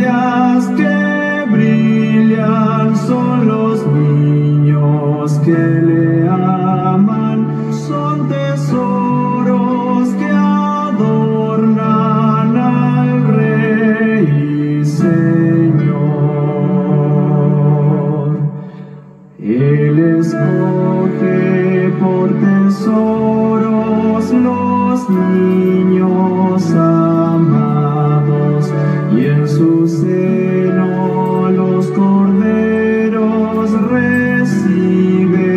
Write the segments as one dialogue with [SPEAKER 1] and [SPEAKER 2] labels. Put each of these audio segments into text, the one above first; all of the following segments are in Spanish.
[SPEAKER 1] estrellas que brillan son los niños que le aman, son tesoros que adornan al Rey y Señor. Él escoge por tesoros los niños amados, y en su seno los corderos recibe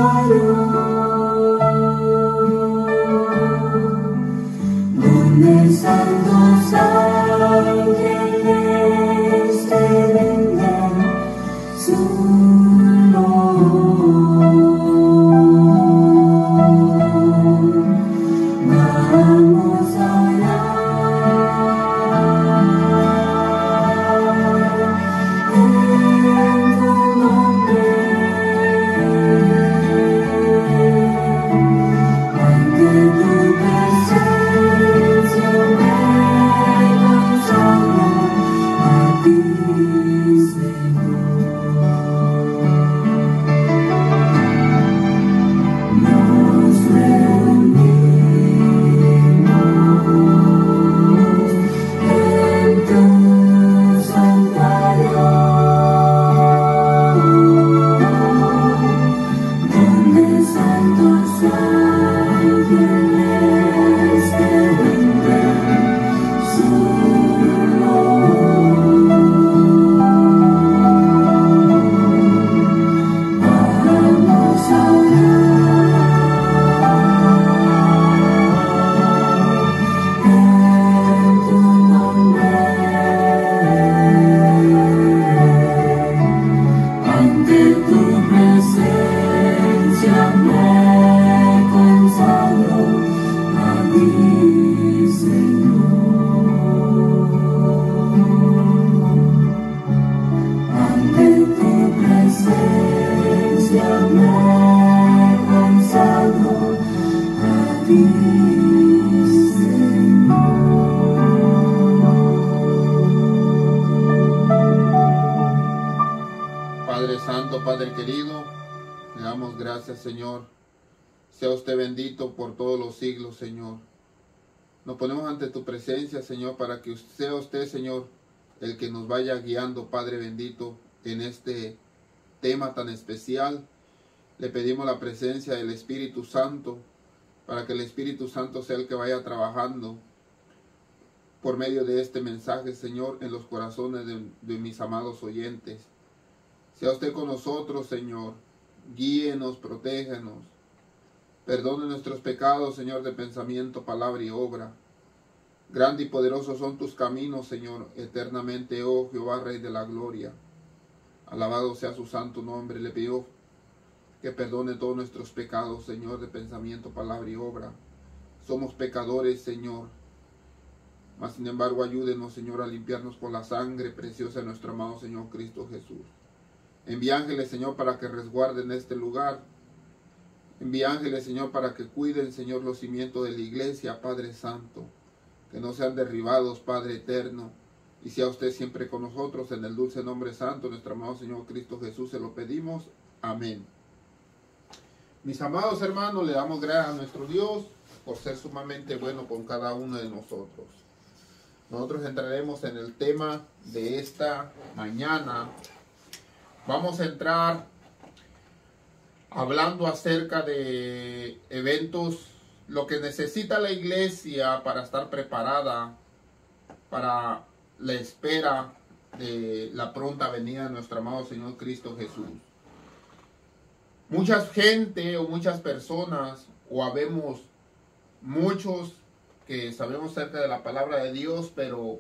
[SPEAKER 2] santuario, donde santos ángeles te rinden su vamos a orar en tu nombre, ante tu presencia me consagro a ti, Señor. Nos reunimos en tu santuario, donde santos ángeles te rinden su vamos a en tu nombre, ante tu presencia me consagro a ti, Señor. Ante tu presencia me consagro a ti,
[SPEAKER 3] Padre Santo, Padre querido, le damos gracias, Señor. Sea usted bendito por todos los siglos, Señor. Nos ponemos ante tu presencia, Señor, para que sea usted, Señor, el que nos vaya guiando, Padre bendito, en este tema tan especial. Le pedimos la presencia del Espíritu Santo, para que el Espíritu Santo sea el que vaya trabajando por medio de este mensaje, Señor, en los corazones de mis amados oyentes. Sea usted con nosotros, Señor. Guíenos, protégenos. Perdone nuestros pecados, Señor, de pensamiento, palabra y obra. Grande y poderosos son tus caminos, Señor, eternamente, oh Jehová, Rey de la gloria. Alabado sea su santo nombre. Le pido que perdone todos nuestros pecados, Señor, de pensamiento, palabra y obra. Somos pecadores, Señor. Mas, sin embargo, ayúdenos, Señor, a limpiarnos con la sangre preciosa de nuestro amado Señor Cristo Jesús. Envía ángeles, Señor, para que resguarden este lugar. Envía ángeles, Señor, para que cuiden, Señor, los cimientos de la iglesia, Padre Santo. Que no sean derribados, Padre eterno. Y sea usted siempre con nosotros, en el dulce nombre santo de nuestro amado Señor Cristo Jesús, se lo pedimos. Amén. Mis amados hermanos, le damos gracias a nuestro Dios por ser sumamente bueno con cada uno de nosotros. Nosotros entraremos en el tema de esta mañana. Vamos a entrar hablando acerca de eventos, lo que necesita la iglesia para estar preparada para la espera de la pronta venida de nuestro amado Señor Cristo Jesús. Mucha gente o muchas personas, o habemos muchos que sabemos acerca de la palabra de Dios, pero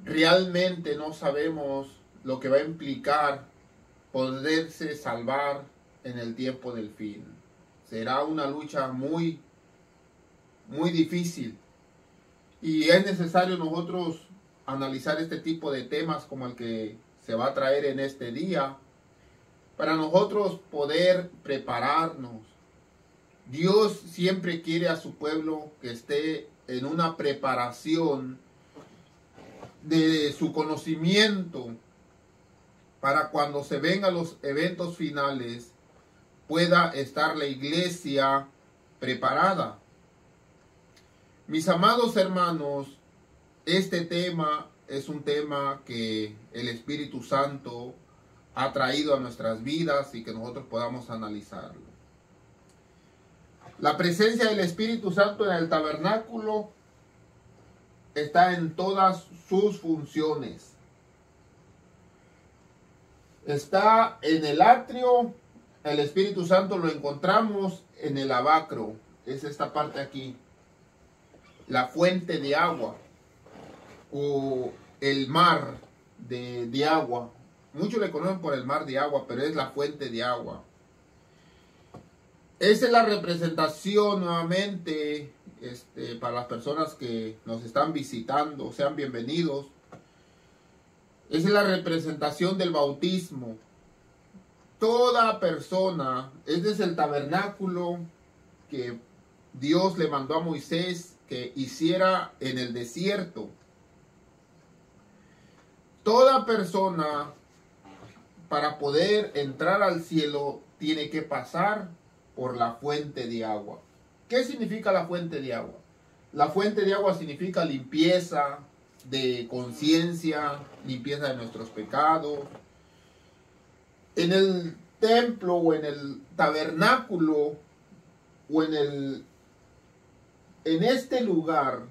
[SPEAKER 3] realmente no sabemos lo que va a implicar poderse salvar en el tiempo del fin. Será una lucha muy difícil, y es necesario nosotros analizar este tipo de temas como el que se va a traer en este día, para nosotros poder prepararnos. Dios siempre quiere a su pueblo que esté en una preparación de su conocimiento, para cuando se vengan los eventos finales pueda estar la iglesia preparada. Mis amados hermanos, este tema es un tema que el Espíritu Santo ha traído a nuestras vidas y que nosotros podamos analizarlo. La presencia del Espíritu Santo en el tabernáculo está en todas sus funciones. Está en el atrio, el Espíritu Santo lo encontramos en el Abacro, es esta parte aquí, la fuente de agua o el mar de agua. Muchos le conocen por el mar de agua, pero es la fuente de agua. Esa es la representación nuevamente para las personas que nos están visitando, sean bienvenidos. Esa es la representación del bautismo. Toda persona, este es el tabernáculo que Dios le mandó a Moisés que hiciera en el desierto. Toda persona, para poder entrar al cielo, tiene que pasar por la fuente de agua. ¿Qué significa la fuente de agua? La fuente de agua significa limpieza de conciencia, limpieza de nuestros pecados. En el templo o en el tabernáculo o en este lugar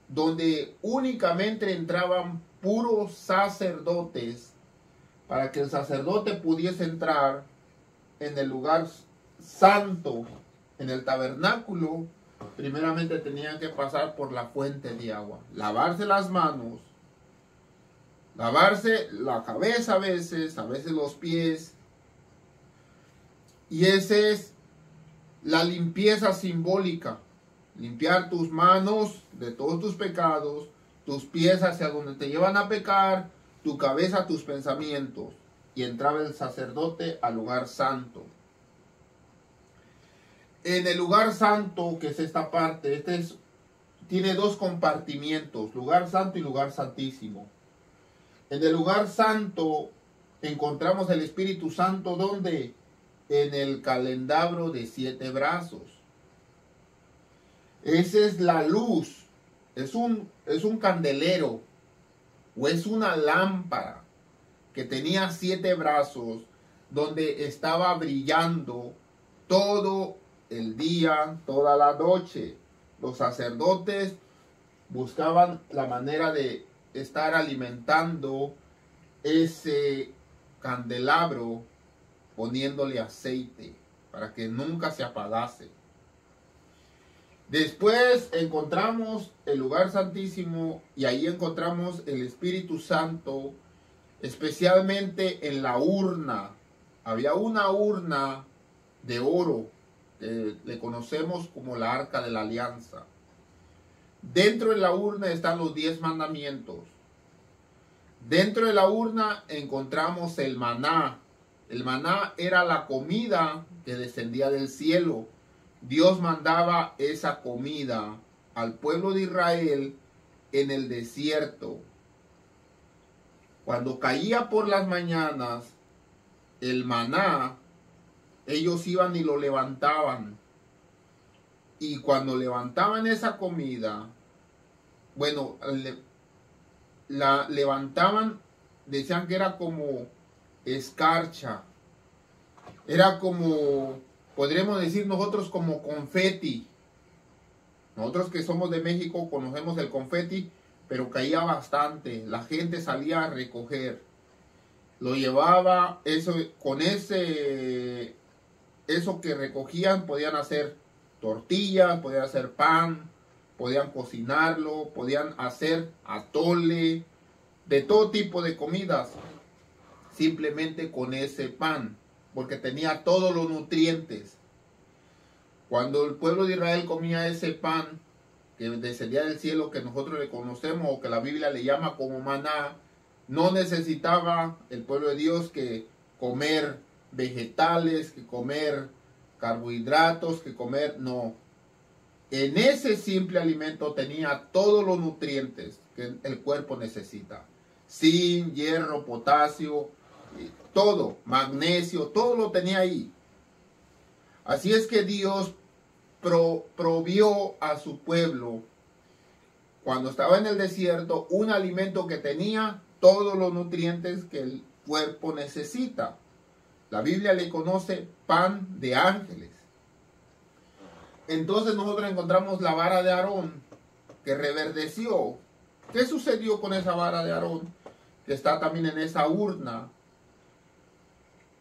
[SPEAKER 3] donde únicamente entraban puros sacerdotes, para que el sacerdote pudiese entrar en el lugar santo, en el tabernáculo, primeramente tenían que pasar por la fuente de agua, lavarse las manos, lavarse la cabeza a veces los pies, y esa es la limpieza simbólica, limpiar tus manos de todos tus pecados, tus pies hacia donde te llevan a pecar, tu cabeza a tus pensamientos, y entraba el sacerdote al lugar santo. En el lugar santo, que es esta parte, tiene dos compartimientos, lugar santo y lugar santísimo. En el lugar santo encontramos el Espíritu Santo, ¿dónde? En el candelabro de 7 brazos. Esa es la luz, es un candelero o es una lámpara que tenía 7 brazos, donde estaba brillando todo el día, toda la noche. Los sacerdotes buscaban la manera de estar alimentando ese candelabro poniéndole aceite para que nunca se apagase. Después encontramos el lugar santísimo y ahí encontramos el Espíritu Santo, especialmente en la urna. Había una urna de oro que le conocemos como la Arca de la Alianza. Dentro de la urna están los 10 mandamientos. Dentro de la urna encontramos el maná. El maná era la comida que descendía del cielo. Dios mandaba esa comida al pueblo de Israel en el desierto. Cuando caía por las mañanas el maná, ellos iban y lo levantaban. Y cuando levantaban esa comida, bueno, la levantaban, decían que era como escarcha. Era como, podríamos decir nosotros, como confeti. Nosotros que somos de México conocemos el confeti, pero caía bastante. La gente salía a recoger. Lo llevaba, eso que recogían, podían hacer tortillas, podían hacer pan, podían cocinarlo, podían hacer atole, de todo tipo de comidas, simplemente con ese pan, porque tenía todos los nutrientes. Cuando el pueblo de Israel comía ese pan que descendía del cielo, que nosotros le conocemos o que la Biblia le llama como maná, no necesitaba el pueblo de Dios que comer vegetales, que comer carbohidratos, que comer, no. En ese simple alimento tenía todos los nutrientes que el cuerpo necesita. Zinc, hierro, potasio, todo, magnesio, todo lo tenía ahí. Así es que Dios provió a su pueblo, cuando estaba en el desierto, un alimento que tenía todos los nutrientes que el cuerpo necesita. La Biblia le conoce pan de ángeles. Entonces nosotros encontramos la vara de Aarón que reverdeció. ¿Qué sucedió con esa vara de Aarón que está también en esa urna?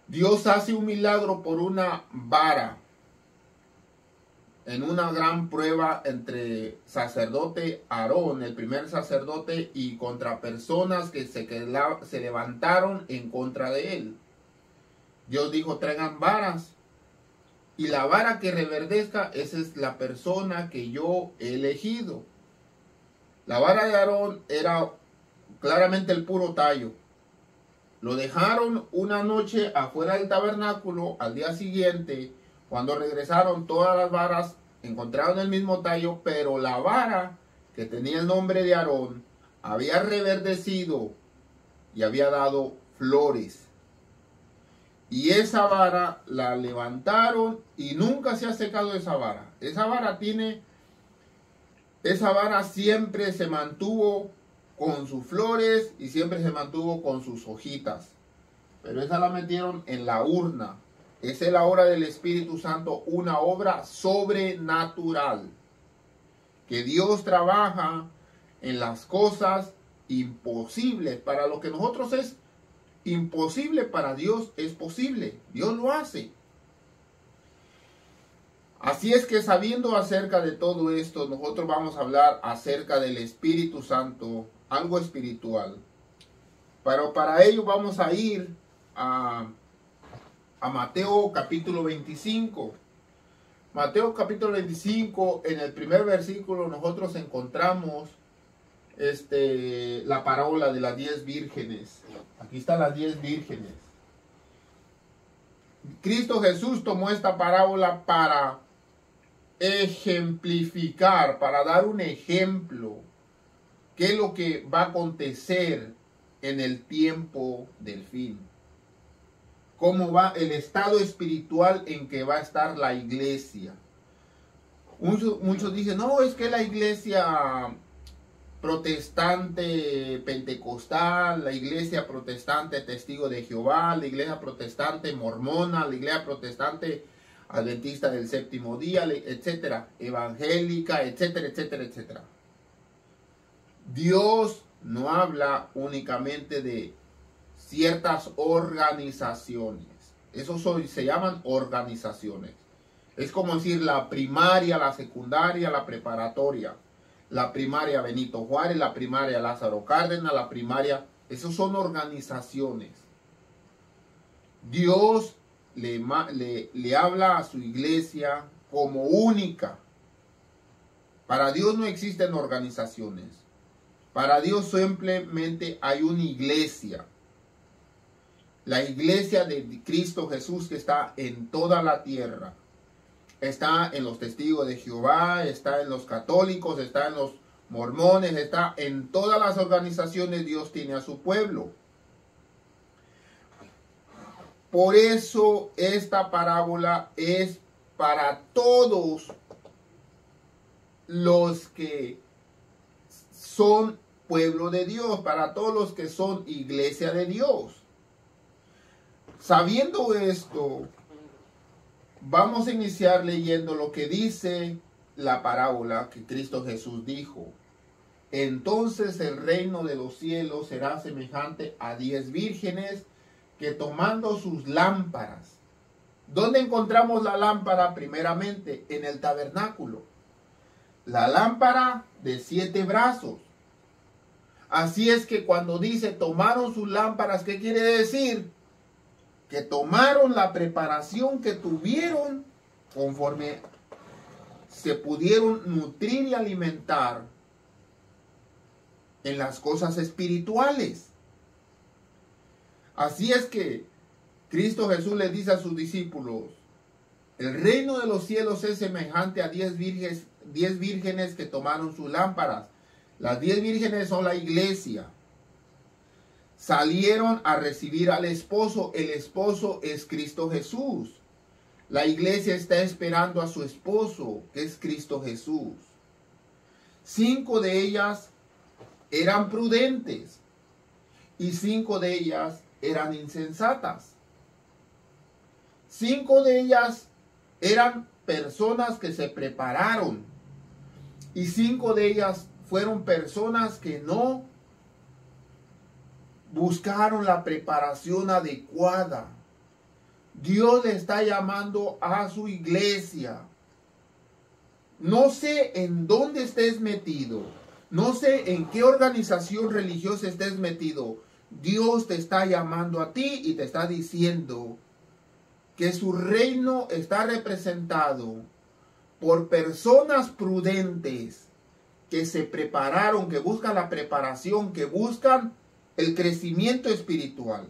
[SPEAKER 3] Dios hace un milagro por una vara en una gran prueba entre sacerdote Aarón, el primer sacerdote, y contra personas que se levantaron en contra de él. Dios dijo, traigan varas, y la vara que reverdezca, esa es la persona que yo he elegido. La vara de Aarón era claramente el puro tallo. Lo dejaron una noche afuera del tabernáculo. Al día siguiente, cuando regresaron, todas las varas encontraron el mismo tallo, pero la vara que tenía el nombre de Aarón había reverdecido y había dado flores. Y esa vara la levantaron y nunca se ha secado esa vara. Esa vara siempre se mantuvo con sus flores y siempre se mantuvo con sus hojitas. Pero esa la metieron en la urna. Esa es la obra del Espíritu Santo, una obra sobrenatural. Que Dios trabaja en las cosas imposibles. Para lo que nosotros es imposible, para Dios es posible. Dios lo hace. Así es que, sabiendo acerca de todo esto, nosotros vamos a hablar acerca del Espíritu Santo, algo espiritual. Pero para ello vamos a ir a Mateo capítulo 25. Mateo capítulo 25, en el primer versículo nosotros encontramos la parábola de las 10 vírgenes. Aquí están las 10 vírgenes. Cristo Jesús tomó esta parábola para ejemplificar, para dar un ejemplo, qué es lo que va a acontecer en el tiempo del fin. Cómo va el estado espiritual en que va a estar la iglesia. Muchos dicen, no, es que la iglesia protestante pentecostal, la iglesia protestante testigo de Jehová, la iglesia protestante mormona, la iglesia protestante adventista del séptimo día, etcétera, evangélica, etcétera, etcétera, etcétera. Dios no habla únicamente de ciertas organizaciones. Eso se llaman organizaciones. Es como decir la primaria, la secundaria, la preparatoria. La primaria Benito Juárez, la primaria Lázaro Cárdenas, la primaria... Esos son organizaciones. Dios le habla a su iglesia como única. Para Dios no existen organizaciones. Para Dios simplemente hay una iglesia. La iglesia de Cristo Jesús que está en toda la tierra. Está en los testigos de Jehová, está en los católicos, está en los mormones, está en todas las organizaciones. Dios tiene a su pueblo. Por eso esta parábola es para todos los que son pueblo de Dios, para todos los que son iglesia de Dios. Sabiendo esto, vamos a iniciar leyendo lo que dice la parábola que Cristo Jesús dijo. Entonces el reino de los cielos será semejante a 10 vírgenes que tomando sus lámparas. ¿Dónde encontramos la lámpara? Primeramente en el tabernáculo. La lámpara de 7 brazos. Así es que cuando dice tomaron sus lámparas, ¿qué quiere decir? Que tomaron la preparación que tuvieron conforme se pudieron nutrir y alimentar en las cosas espirituales. Así es que Cristo Jesús les dice a sus discípulos, el reino de los cielos es semejante a 10 vírgenes que tomaron sus lámparas. Las 10 vírgenes son la iglesia. Salieron a recibir al esposo. El esposo es Cristo Jesús. La iglesia está esperando a su esposo, que es Cristo Jesús. 5 de ellas eran prudentes y 5 de ellas eran insensatas. 5 de ellas eran personas que se prepararon y 5 de ellas fueron personas que no buscaron la preparación adecuada. Dios le está llamando a su iglesia. No sé en dónde estés metido. No sé en qué organización religiosa estés metido. Dios te está llamando a ti y te está diciendo que su reino está representado por personas prudentes que se prepararon, que buscan la preparación, que buscan el crecimiento espiritual.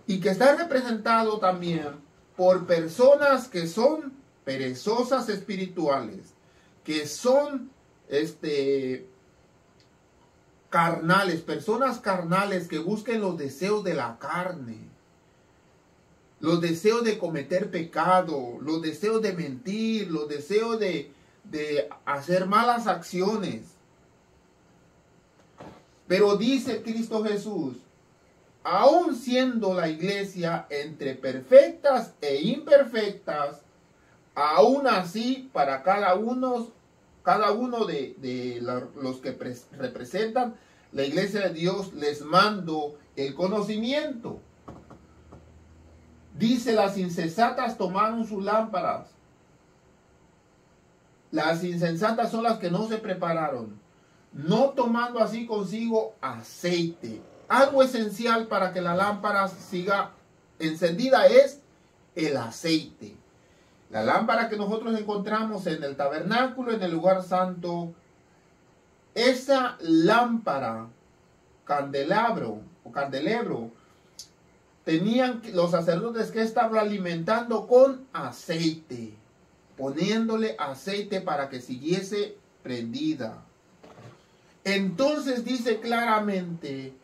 [SPEAKER 3] Y que está representado también por personas que son perezosas espirituales, que son carnales, personas carnales que busquen los deseos de la carne, los deseos de cometer pecado, los deseos de mentir, los deseos de hacer malas acciones. Pero dice Cristo Jesús, aun siendo la iglesia entre perfectas e imperfectas, aún así para cada uno de los que representan la iglesia de Dios les mando el conocimiento. Dice, las insensatas tomaron sus lámparas. Las insensatas son las que no se prepararon, no tomando así consigo aceite. Algo esencial para que la lámpara siga encendida es el aceite. La lámpara que nosotros encontramos en el tabernáculo, en el lugar santo, esa lámpara, candelabro, tenían los sacerdotes que estarlo alimentando con aceite, poniéndole aceite para que siguiese prendida. Entonces dice claramente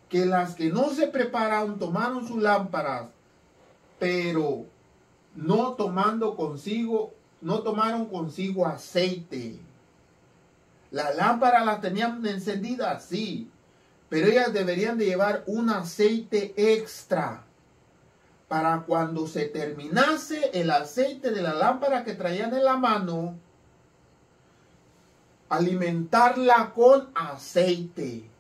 [SPEAKER 3] que las que no se prepararon tomaron sus lámparas, pero no tomaron consigo aceite. La lámpara la tenían encendida, sí, pero ellas deberían de llevar un aceite extra para cuando se terminase el aceite de la lámpara que traían en la mano, alimentarla con aceite.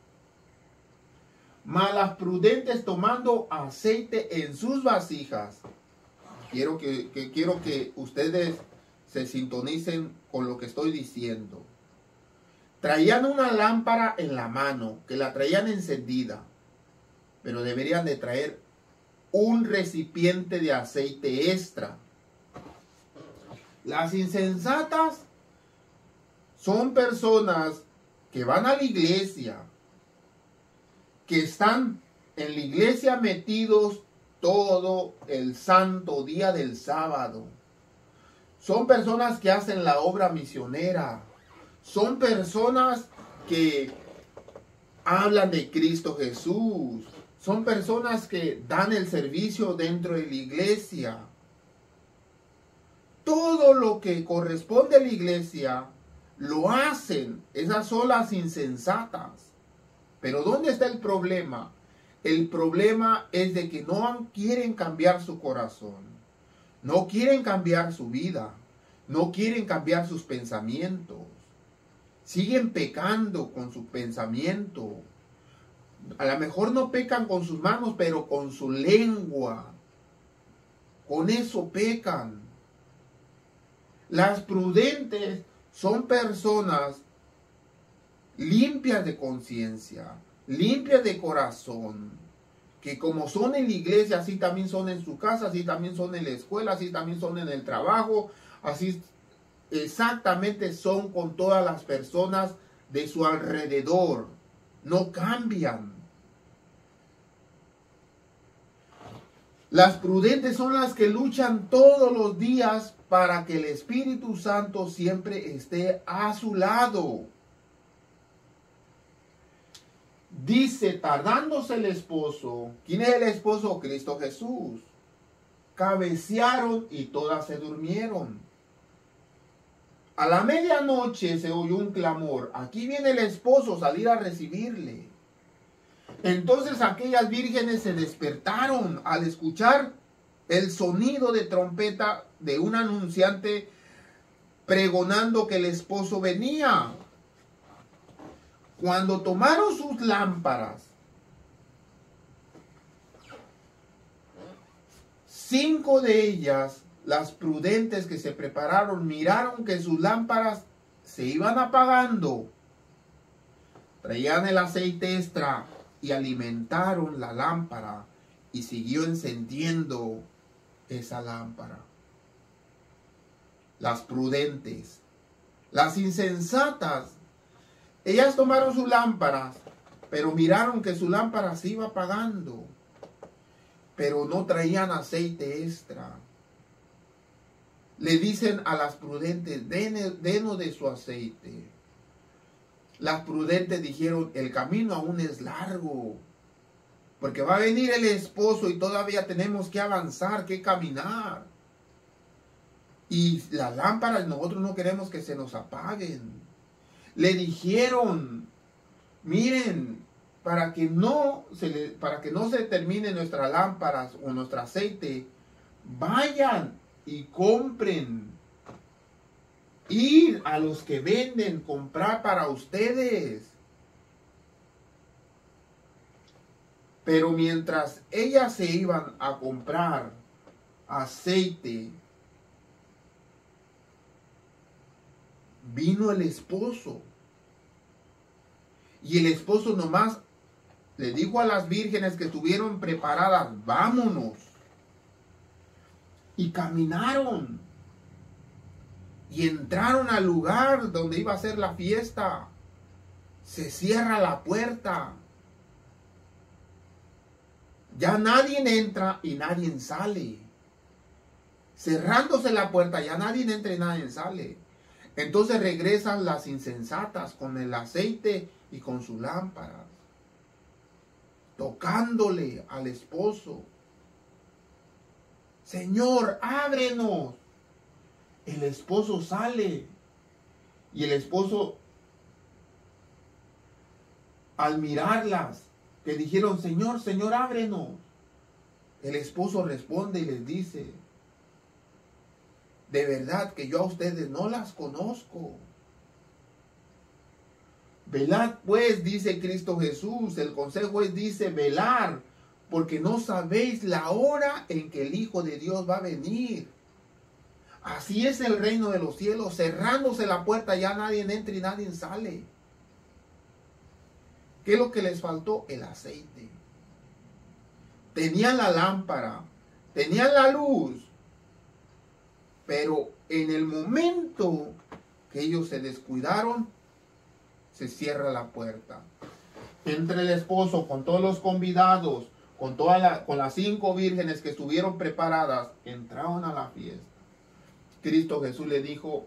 [SPEAKER 3] Malas prudentes tomando aceite en sus vasijas. Quiero que ustedes se sintonicen con lo que estoy diciendo. Traían una lámpara en la mano, que la traían encendida, pero deberían de traer un recipiente de aceite extra. Las insensatas son personas que van a la iglesia, que están en la iglesia metidos todo el santo día del sábado. Son personas que hacen la obra misionera. Son personas que hablan de Cristo Jesús. Son personas que dan el servicio dentro de la iglesia. Todo lo que corresponde a la iglesia lo hacen. Esas son las insensatas. Pero ¿dónde está el problema? El problema es de que no quieren cambiar su corazón. No quieren cambiar su vida. No quieren cambiar sus pensamientos. Siguen pecando con su pensamiento. A lo mejor no pecan con sus manos, pero con su lengua. Con eso pecan. Las prudentes son personas limpias de conciencia, limpias de corazón, que como son en la iglesia, así también son en su casa, así también son en la escuela, así también son en el trabajo, así exactamente son con todas las personas de su alrededor. No cambian. Las prudentes son las que luchan todos los días para que el Espíritu Santo siempre esté a su lado. Dice, tardándose el esposo. ¿Quién es el esposo? Cristo Jesús. Cabecearon y todas se durmieron. A la medianoche se oyó un clamor. Aquí viene el esposo, salir a recibirle. Entonces aquellas vírgenes se despertaron al escuchar el sonido de trompeta de un anunciante pregonando que el esposo venía. Cuando tomaron sus lámparas, 5 de ellas, las prudentes que se prepararon, miraron que sus lámparas se iban apagando. Traían el aceite extra y alimentaron la lámpara y siguió encendiendo esa lámpara. Las prudentes. Las insensatas, ellas tomaron sus lámparas, pero miraron que su lámpara se iba apagando, pero no traían aceite extra. Le dicen a las prudentes, denos de su aceite. Las prudentes dijeron, el camino aún es largo, porque va a venir el esposo y todavía tenemos que avanzar, que caminar. Y las lámparas nosotros no queremos que se nos apaguen. Le dijeron, miren, para que no se terminen nuestras lámparas o nuestro aceite, vayan y compren. Ir a los que venden, comprar para ustedes. Pero mientras ellas se iban a comprar aceite, vino el esposo. Y el esposo nomás le dijo a las vírgenes que estuvieron preparadas, vámonos. Y caminaron. Y entraron al lugar donde iba a ser la fiesta. Se cierra la puerta. Ya nadie entra y nadie sale. Cerrándose la puerta, ya nadie entra y nadie sale. Entonces regresan las insensatas con el aceite y con sus lámparas, tocándole al esposo. Señor, ábrenos. El esposo sale y el esposo, al mirarlas, le dijeron, Señor, Señor, ábrenos. El esposo responde y les dice, de verdad que yo a ustedes no las conozco. Velad pues, dice Cristo Jesús, el consejo es, dice, velar, porque no sabéis la hora en que el Hijo de Dios va a venir. Así es el reino de los cielos, cerrándose la puerta, ya nadie entra y nadie sale. ¿Qué es lo que les faltó? El aceite. Tenían la lámpara, tenían la luz, pero en el momento que ellos se descuidaron, se cierra la puerta. Entra el esposo con todos los convidados, con las 5 vírgenes que estuvieron preparadas, entraron a la fiesta. Cristo Jesús le dijo,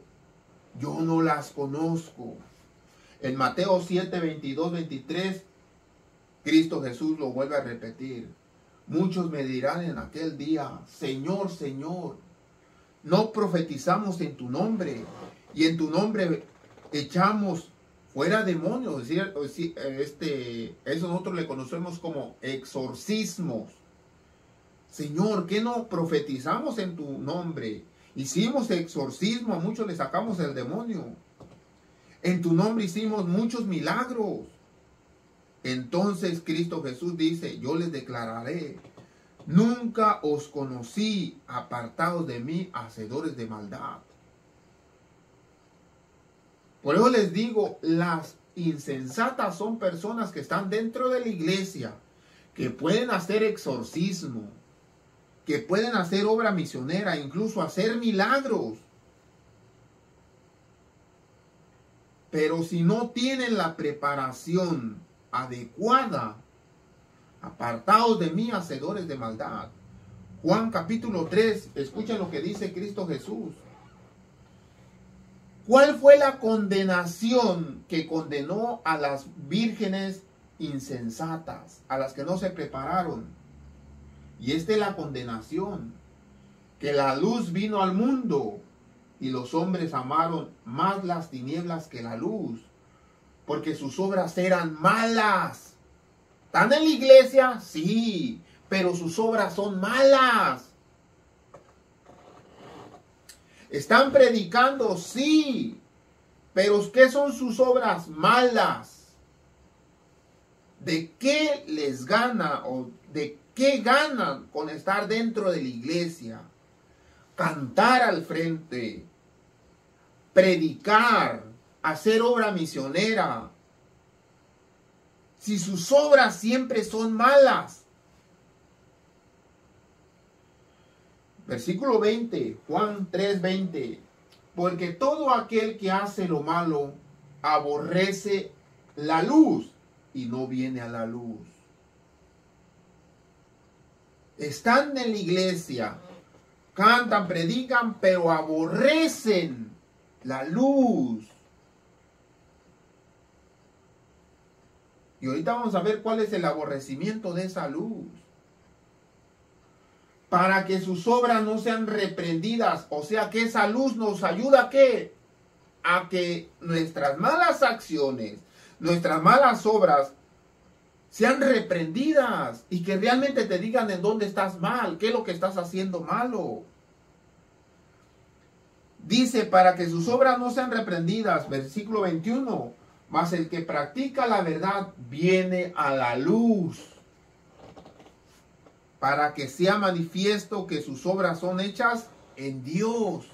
[SPEAKER 3] yo no las conozco. En Mateo 7, 22, 23, Cristo Jesús lo vuelve a repetir. Muchos me dirán en aquel día, Señor, Señor, no profetizamos en tu nombre, y en tu nombre echamos fuera demonios. Es decir, eso nosotros le conocemos como exorcismos. Señor, ¿qué no profetizamos en tu nombre? Hicimos exorcismo, a muchos le sacamos el demonio. En tu nombre hicimos muchos milagros. Entonces Cristo Jesús dice, yo les declararé, nunca os conocí, apartados de mí, hacedores de maldad. Por eso les digo, las insensatas son personas que están dentro de la iglesia, que pueden hacer exorcismo, que pueden hacer obra misionera, incluso hacer milagros. Pero si no tienen la preparación adecuada, apartados de mí, hacedores de maldad. Juan capítulo 3, escuchen lo que dice Cristo Jesús. ¿Cuál fue la condenación que condenó a las vírgenes insensatas, a las que no se prepararon? Y esta es la condenación, que la luz vino al mundo y los hombres amaron más las tinieblas que la luz, porque sus obras eran malas. ¿Están en la iglesia? Sí, pero sus obras son malas. ¿Están predicando? Sí, pero ¿qué son sus obras malas? ¿De qué les gana o de ¿Qué ganan con estar dentro de la iglesia? Cantar al frente, predicar, hacer obra misionera. Si sus obras siempre son malas. Versículo 20, Juan 3:20. Porque todo aquel que hace lo malo aborrece la luz y no viene a la luz. Están en la iglesia, cantan, predican, pero aborrecen la luz. Y ahorita vamos a ver cuál es el aborrecimiento de esa luz. Para que sus obras no sean reprendidas. O sea que esa luz nos ayuda ¿a qué? A que nuestras malas acciones, nuestras malas obras sean reprendidas. Y que realmente te digan en dónde estás mal. ¿Qué es lo que estás haciendo malo? Dice, para que sus obras no sean reprendidas. Versículo 21. Mas el que practica la verdad viene a la luz, para que sea manifiesto que sus obras son hechas en Dios.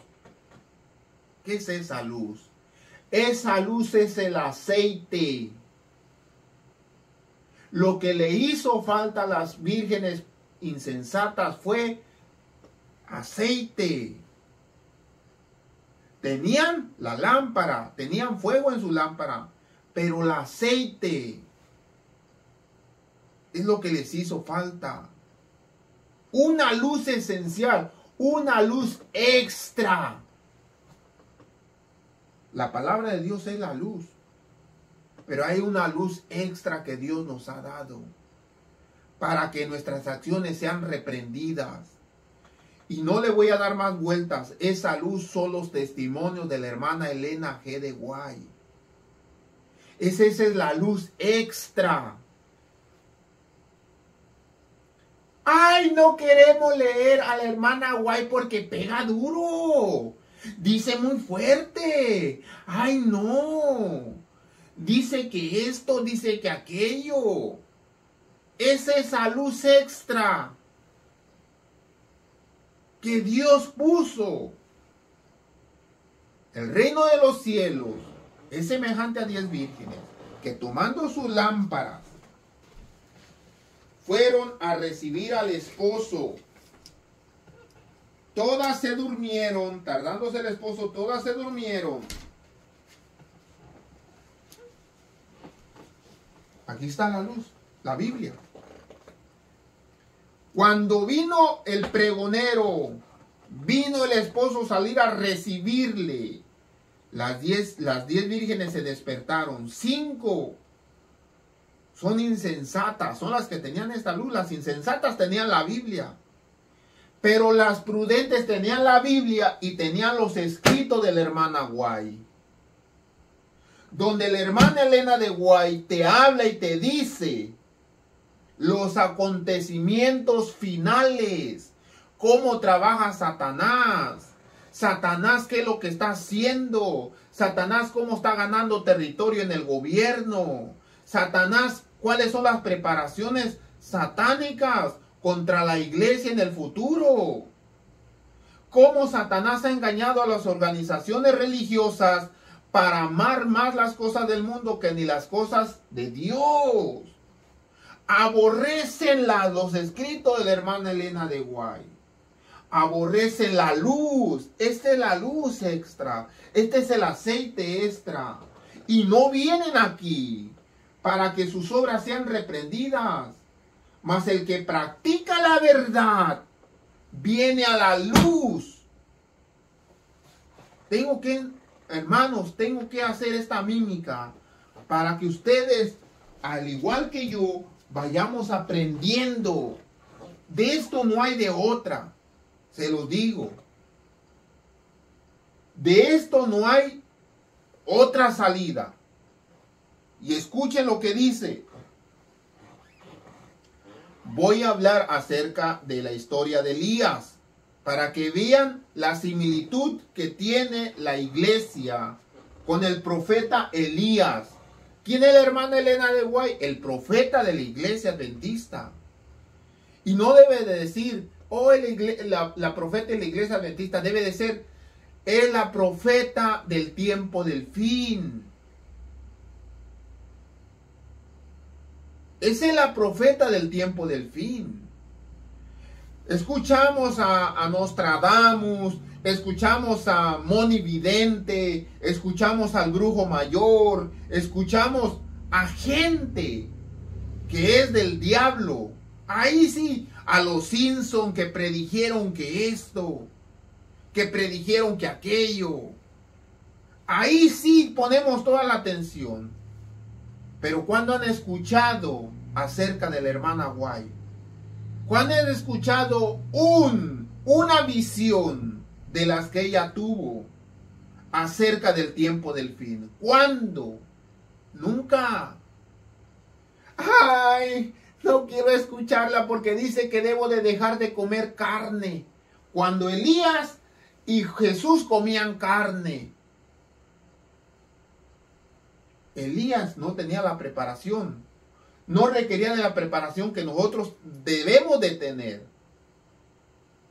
[SPEAKER 3] ¿Qué es esa luz? Esa luz es el aceite. Lo que le hizo falta a las vírgenes insensatas fue aceite. Tenían la lámpara, tenían fuego en su lámpara, pero el aceite es lo que les hizo falta. Una luz esencial, una luz extra. La palabra de Dios es la luz, pero hay una luz extra que Dios nos ha dado para que nuestras acciones sean reprendidas. Y no le voy a dar más vueltas. Esa luz son los testimonios de la hermana Elena G. de White. Esa es la luz extra. Ay, no queremos leer a la hermana White porque pega duro. Dice muy fuerte. Ay, no. Dice que esto, dice que aquello. Es esa luz extra que Dios puso. El reino de los cielos es semejante a 10 vírgenes que tomando sus lámparas fueron a recibir al esposo. Todas se durmieron, tardándose el esposo, todas se durmieron. Aquí está la luz, la Biblia. Cuando vino el pregonero, vino el esposo a salir a recibirle. Las 10 vírgenes se despertaron. 5 son insensatas, son las que tenían esta luz. Las insensatas tenían la Biblia. Pero las prudentes tenían la Biblia y tenían los escritos de la hermana White. Donde la hermana Elena de White te habla y te dice los acontecimientos finales. Cómo trabaja Satanás. Satanás, ¿qué es lo que está haciendo? Satanás, ¿cómo está ganando territorio en el gobierno? Satanás, ¿cuáles son las preparaciones satánicas contra la iglesia en el futuro? ¿Cómo Satanás ha engañado a las organizaciones religiosas para amar más las cosas del mundo que ni las cosas de Dios? Aborrecen los escritos de la hermana Elena de White. Aborrecen la luz. Esta es la luz extra. Este es el aceite extra. Y no vienen aquí para que sus obras sean reprendidas. Mas el que practica la verdad viene a la luz. Hermanos, tengo que hacer esta mímica para que ustedes, al igual que yo, vayamos aprendiendo. De esto no hay de otra. Se los digo. De esto no hay otra salida. Y escuchen lo que dice. Voy a hablar acerca de la historia de Elías, para que vean la similitud que tiene la iglesia con el profeta Elías. ¿Quién es la hermana Elena de White? El profeta de la iglesia adventista. Y no debe de decir, oh, la profeta de la iglesia adventista debe de ser, es la profeta del tiempo del fin. Esa es la profeta del tiempo del fin. Escuchamos a Nostradamus, escuchamos a Moni Vidente, escuchamos al Brujo Mayor, escuchamos a gente que es del diablo. Ahí sí, a los Simpson que predijeron que esto, que predijeron que aquello. Ahí sí ponemos toda la atención. Pero ¿cuándo han escuchado acerca de la hermana White? ¿Cuándo han escuchado una visión de las que ella tuvo acerca del tiempo del fin? ¿Cuándo? Nunca. Ay, no quiero escucharla porque dice que debo de dejar de comer carne. Cuando Elías y Jesús comían carne. Elías no tenía la preparación. No requería de la preparación que nosotros debemos de tener.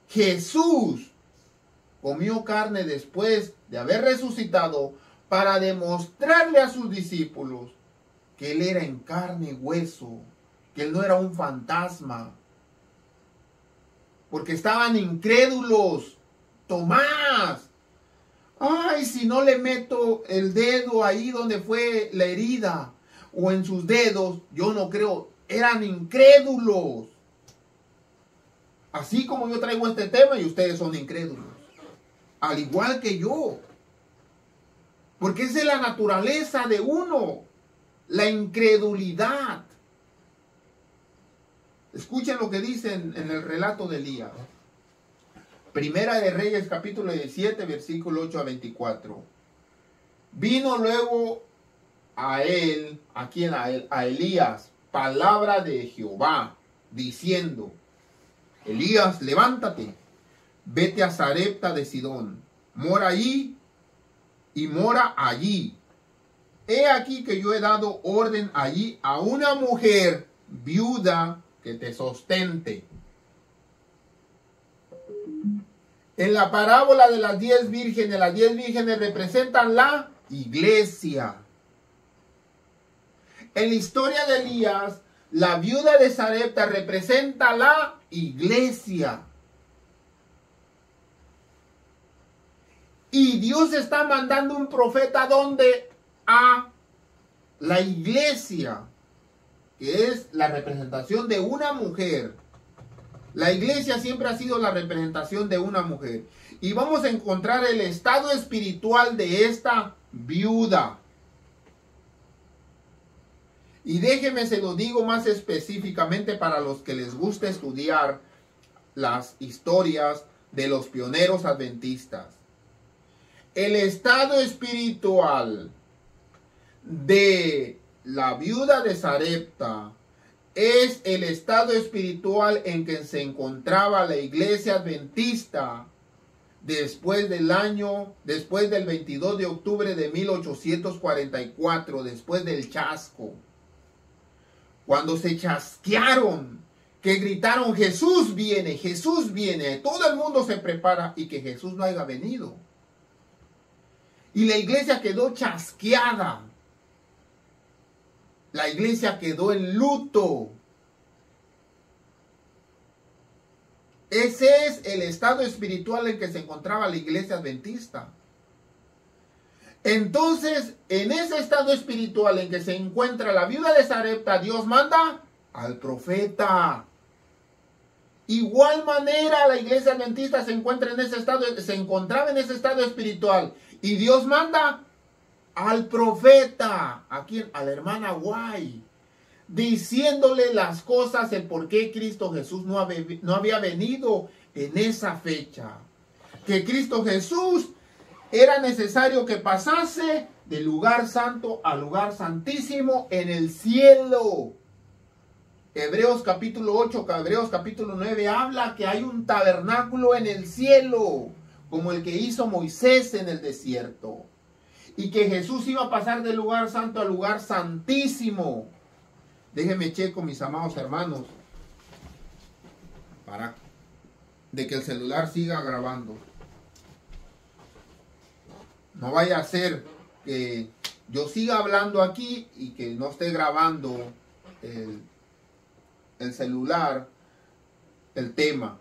[SPEAKER 3] Jesús comió carne después de haber resucitado para demostrarle a sus discípulos que Él era en carne y hueso, que Él no era un fantasma. Porque estaban incrédulos. Tomás, ay, si no le meto el dedo ahí donde fue la herida, o en sus dedos, yo no creo. Eran incrédulos. Así como yo traigo este tema y ustedes son incrédulos. Al igual que yo. Porque esa es la naturaleza de uno. La incredulidad. Escuchen lo que dicen en el relato de Elías. Primera de Reyes, capítulo 17, versículo 8 a 24. Vino luego a él, ¿a quién? A Elías, palabra de Jehová, diciendo: Elías, levántate, vete a Sarepta de Sidón, mora allí y mora allí. He aquí que yo he dado orden allí a una mujer viuda que te sostente. En la parábola de las 10 vírgenes representan la iglesia. En la historia de Elías, la viuda de Sarepta representa la iglesia. Y Dios está mandando un profeta ¿dónde? A la iglesia, que es la representación de una mujer. La iglesia siempre ha sido la representación de una mujer. Y vamos a encontrar el estado espiritual de esta viuda. Y déjeme se lo digo más específicamente para los que les gusta estudiar las historias de los pioneros adventistas. El estado espiritual de la viuda de Sarepta es el estado espiritual en que se encontraba la iglesia adventista después del 22 de octubre de 1844, después del chasco. Cuando se chasquearon, que gritaron: Jesús viene, todo el mundo se prepara y que Jesús no haya venido. Y la iglesia quedó chasqueada. La iglesia quedó en luto. Ese es el estado espiritual en que se encontraba la iglesia adventista. Entonces, en ese estado espiritual en que se encuentra la viuda de Sarepta, Dios manda al profeta. Igual manera, la iglesia adventista se encontraba en ese estado espiritual. Y Dios manda al profeta, ¿a quién? A la hermana White, diciéndole las cosas, el por qué Cristo Jesús no había venido en esa fecha. Que Cristo Jesús era necesario que pasase del lugar santo al lugar santísimo en el cielo. Hebreos capítulo 8, Hebreos capítulo 9 habla que hay un tabernáculo en el cielo, como el que hizo Moisés en el desierto. Y que Jesús iba a pasar del lugar santo al lugar santísimo. Déjenme checo, mis amados hermanos. para de que el celular siga grabando. No vaya a ser que yo siga hablando aquí y que no esté grabando el celular, el tema.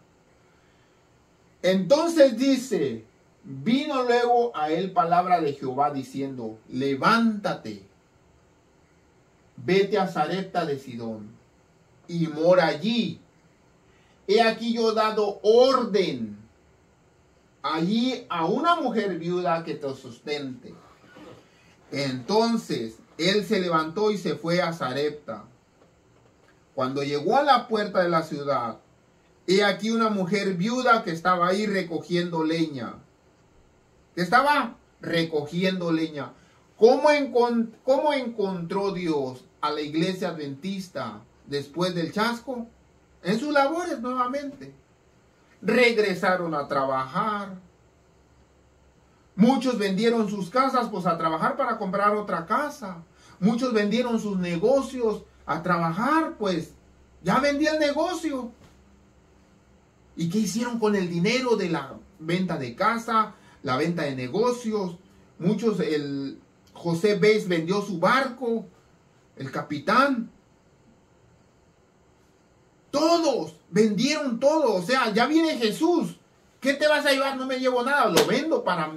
[SPEAKER 3] Entonces dice, vino luego a él palabra de Jehová diciendo, levántate, vete a Sarepta de Sidón y mora allí. He aquí yo he dado orden allí a una mujer viuda que te sustente. Entonces él se levantó y se fue a Sarepta. Cuando llegó a la puerta de la ciudad, he aquí una mujer viuda que estaba ahí recogiendo leña. Estaba recogiendo leña. ¿Cómo encontró Dios a la iglesia adventista después del chasco? En sus labores nuevamente. Regresaron a trabajar. Muchos vendieron sus casas pues a trabajar para comprar otra casa. Muchos vendieron sus negocios a trabajar pues ya vendía el negocio. ¿Y qué hicieron con el dinero de la venta de casa, la venta de negocios? Muchos, José Bes vendió su barco, el capitán. Todos vendieron todo. O sea, ya viene Jesús. ¿Qué te vas a llevar? No me llevo nada. Lo vendo para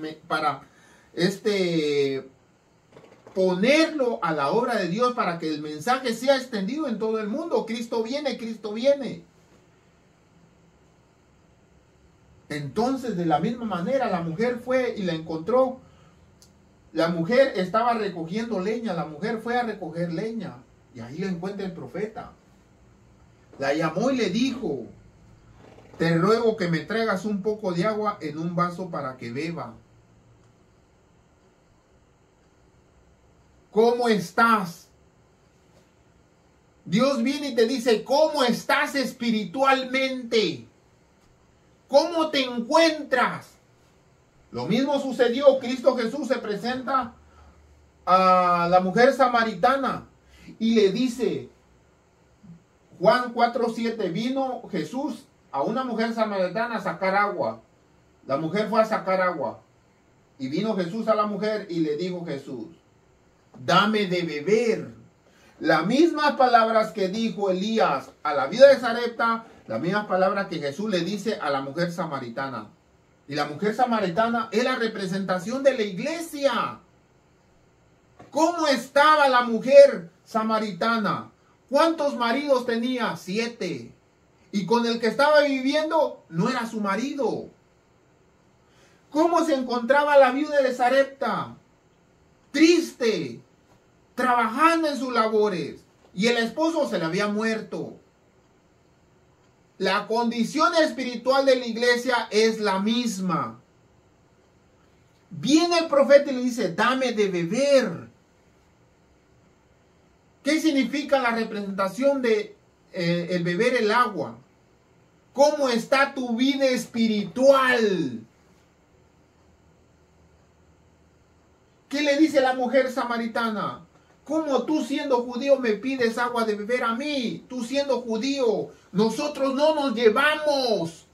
[SPEAKER 3] ponerlo a la obra de Dios para que el mensaje sea extendido en todo el mundo. Cristo viene, Cristo viene. Entonces, de la misma manera, la mujer fue y la encontró. La mujer estaba recogiendo leña. La mujer fue a recoger leña. Y ahí la encuentra el profeta. La llamó y le dijo, te ruego que me traigas un poco de agua en un vaso para que beba. ¿Cómo estás? Dios viene y te dice, ¿cómo estás espiritualmente? ¿Cómo te encuentras? Lo mismo sucedió. Cristo Jesús se presenta a la mujer samaritana y le dice, Juan 4:7, vino Jesús a una mujer samaritana a sacar agua. La mujer fue a sacar agua. Y vino Jesús a la mujer y le dijo Jesús, dame de beber. Las mismas palabras que dijo Elías a la viuda de Sarepta, las mismas palabras que Jesús le dice a la mujer samaritana. Y la mujer samaritana es la representación de la iglesia. ¿Cómo estaba la mujer samaritana? ¿Cuántos maridos tenía? 7. Y con el que estaba viviendo no era su marido. ¿Cómo se encontraba la viuda de Sarepta? Triste, trabajando en sus labores. Y el esposo se le había muerto. La condición espiritual de la iglesia es la misma. Viene el profeta y le dice, dame de beber. ¿Qué significa la representación de el beber el agua? ¿Cómo está tu vida espiritual? ¿Qué le dice la mujer samaritana? ¿Cómo tú siendo judío me pides agua de beber a mí? Tú siendo judío, nosotros no nos llevamos.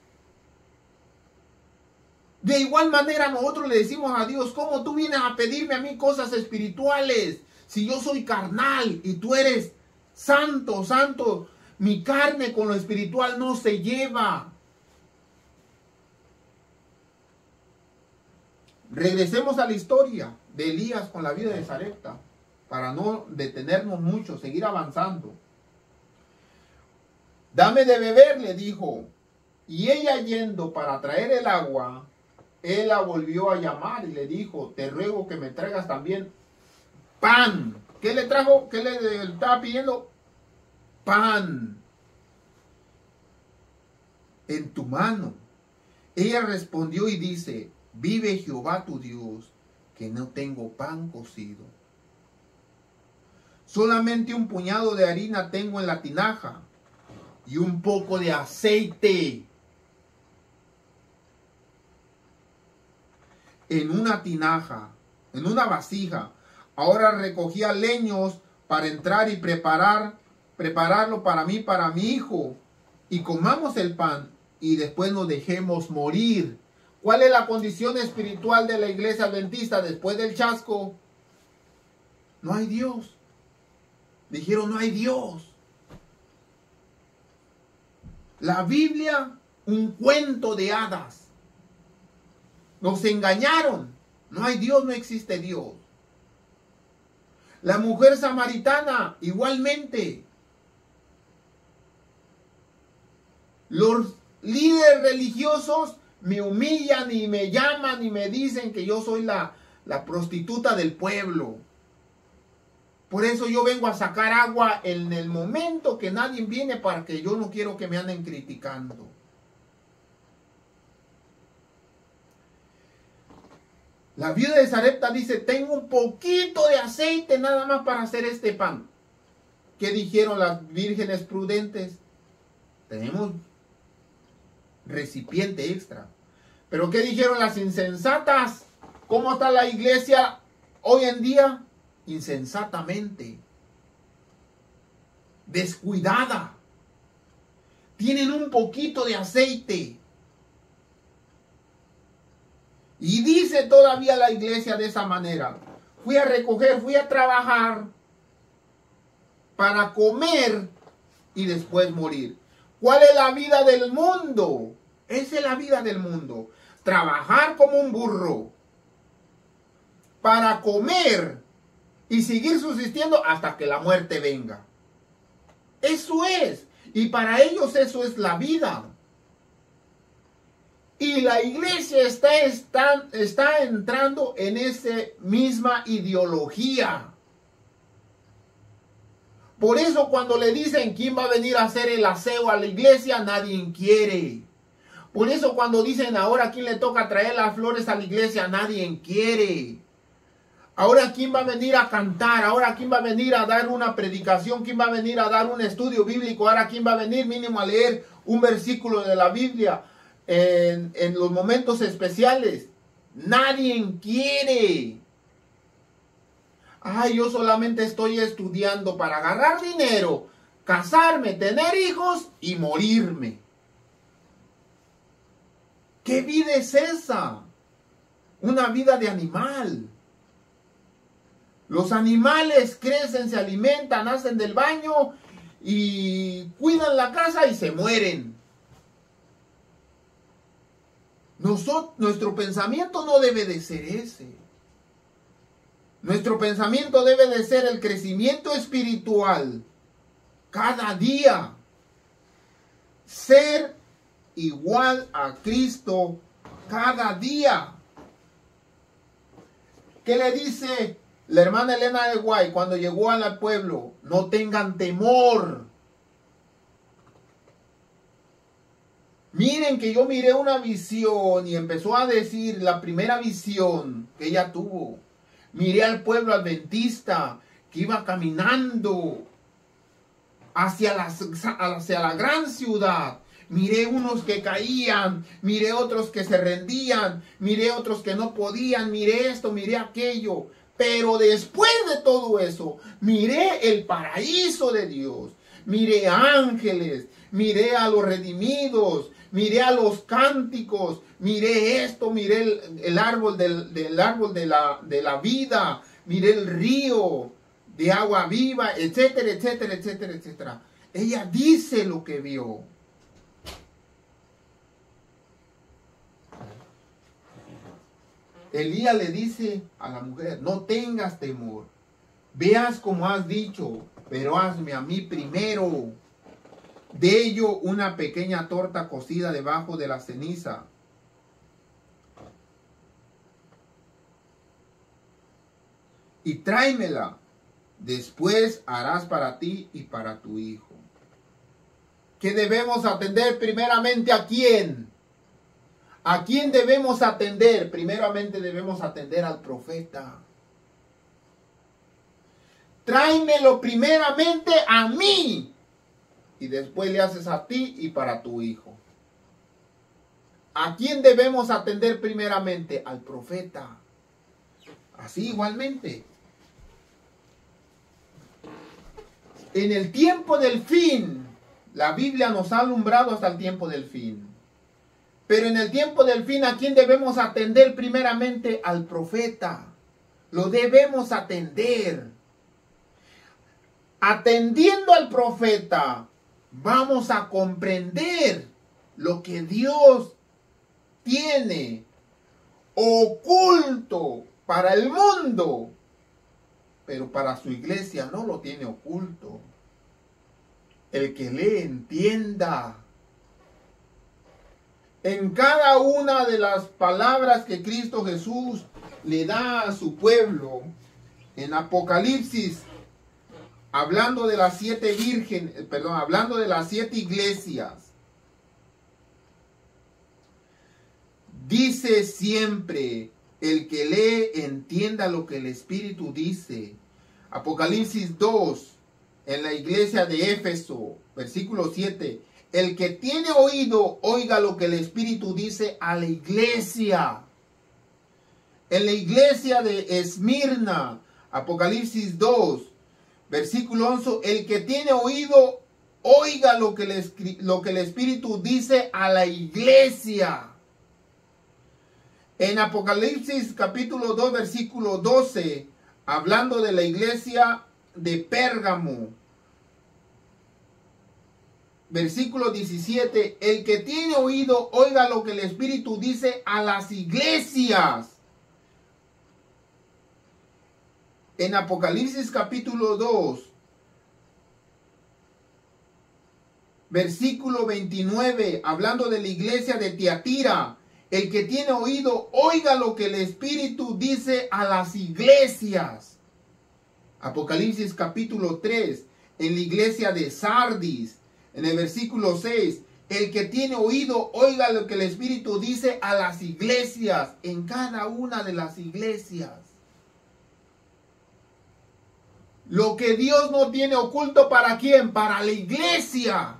[SPEAKER 3] De igual manera nosotros le decimos a Dios, ¿cómo tú vienes a pedirme a mí cosas espirituales? Si yo soy carnal y tú eres santo, santo, mi carne con lo espiritual no se lleva. Regresemos a la historia de Elías con la vida de Sarepta, para no detenernos mucho, seguir avanzando. Dame de beber, le dijo. Y ella yendo para traer el agua, él la volvió a llamar y le dijo, te ruego que me traigas también pan. ¿Qué le trajo? ¿Qué le estaba pidiendo? Pan. En tu mano. Ella respondió y dice, vive Jehová tu Dios, que no tengo pan cocido. Solamente un puñado de harina tengo en la tinaja y un poco de aceite. En una tinaja, en una vasija. Ahora recogía leños para entrar y prepararlo para mí, para mi hijo. y comamos el pan y después nos dejemos morir. ¿Cuál es la condición espiritual de la iglesia adventista después del chasco? No hay Dios. Dijeron, no hay Dios. La Biblia, un cuento de hadas. Nos engañaron. No hay Dios, no existe Dios. La mujer samaritana, igualmente. Los líderes religiosos me humillan y me llaman y me dicen que yo soy la prostituta del pueblo. Por eso yo vengo a sacar agua en el momento que nadie viene, para que yo no quiero que me anden criticando. La viuda de Sarepta dice, tengo un poquito de aceite nada más para hacer este pan. ¿Qué dijeron las vírgenes prudentes? Tenemos recipiente extra. Pero ¿qué dijeron las insensatas? ¿Cómo está la iglesia hoy en día? Insensatamente, descuidada. Tienen un poquito de aceite. Y dice todavía la iglesia de esa manera: fui a recoger, fui a trabajar para comer y después morir. ¿Cuál es la vida del mundo? Esa es la vida del mundo. Trabajar como un burro para comer y seguir subsistiendo hasta que la muerte venga. Eso es. Y para ellos eso es la vida. Y la iglesia está entrando en esa misma ideología. Por eso cuando le dicen quién va a venir a hacer el aseo a la iglesia, nadie quiere. Por eso cuando dicen ahora quién le toca traer las flores a la iglesia, nadie quiere. Ahora quién va a venir a cantar, ahora quién va a venir a dar una predicación, quién va a venir a dar un estudio bíblico, ahora quién va a venir mínimo a leer un versículo de la Biblia en los momentos especiales. Nadie quiere. Ay, yo solamente estoy estudiando para agarrar dinero, casarme, tener hijos y morirme. ¿Qué vida es esa? Una vida de animal. Los animales crecen, se alimentan, hacen del baño y cuidan la casa y se mueren. Nuestro pensamiento no debe de ser ese. Nuestro pensamiento debe de ser el crecimiento espiritual. Cada día. Ser igual a Cristo cada día. ¿Qué le dice la hermana Elena de White cuando llegó al pueblo? No tengan temor. Miren que yo miré una visión, y empezó a decir la primera visión que ella tuvo. Miré al pueblo adventista que iba caminando hacia la gran ciudad. Miré unos que caían, miré otros que se rendían, miré otros que no podían, miré esto, miré aquello. Pero después de todo eso, miré el paraíso de Dios. Miré ángeles, miré a los redimidos, miré a los cánticos, miré esto, miré el árbol del árbol de la vida, miré el río de agua viva, etcétera, etcétera, etcétera, etcétera. Ella dice lo que vio. Elías le dice a la mujer: no tengas temor, veas como has dicho, pero hazme a mí primero de ello una pequeña torta cocida debajo de la ceniza. Y tráemela, después harás para ti y para tu hijo. ¿Qué debemos atender primeramente a quién? ¿A quién debemos atender? Primeramente debemos atender al profeta. Tráemelo primeramente a mí y después le haces a ti y para tu hijo. ¿A quién debemos atender primeramente? Al profeta. Así igualmente. En el tiempo del fin La Biblia nos ha alumbrado hasta el tiempo del fin. Pero en el tiempo del fin, ¿a quién debemos atender? Primeramente al profeta. Lo debemos atender. Atendiendo al profeta, vamos a comprender lo que Dios tiene oculto para el mundo, pero para su iglesia no lo tiene oculto. El que lee entienda. En cada una de las palabras que Cristo Jesús le da a su pueblo, en Apocalipsis, hablando de las 7 vírgenes, hablando de las 7 iglesias, dice siempre: el que lee entienda lo que el Espíritu dice. Apocalipsis 2, en la iglesia de Éfeso, versículo 7. El que tiene oído, oiga lo que el Espíritu dice a la iglesia. En la iglesia de Esmirna, Apocalipsis 2, versículo 11. El que tiene oído, oiga lo que el Espíritu dice a la iglesia. En Apocalipsis capítulo 2, versículo 12, hablando de la iglesia de Pérgamo, versículo 17, el que tiene oído, oiga lo que el Espíritu dice a las iglesias. En Apocalipsis capítulo 2, versículo 29, hablando de la iglesia de Tiatira, el que tiene oído, oiga lo que el Espíritu dice a las iglesias. Apocalipsis capítulo 3, en la iglesia de Sardis, en el versículo 6, el que tiene oído, oiga lo que el Espíritu dice a las iglesias, en cada una de las iglesias. Lo que Dios no tiene oculto, ¿para quién? Para la iglesia.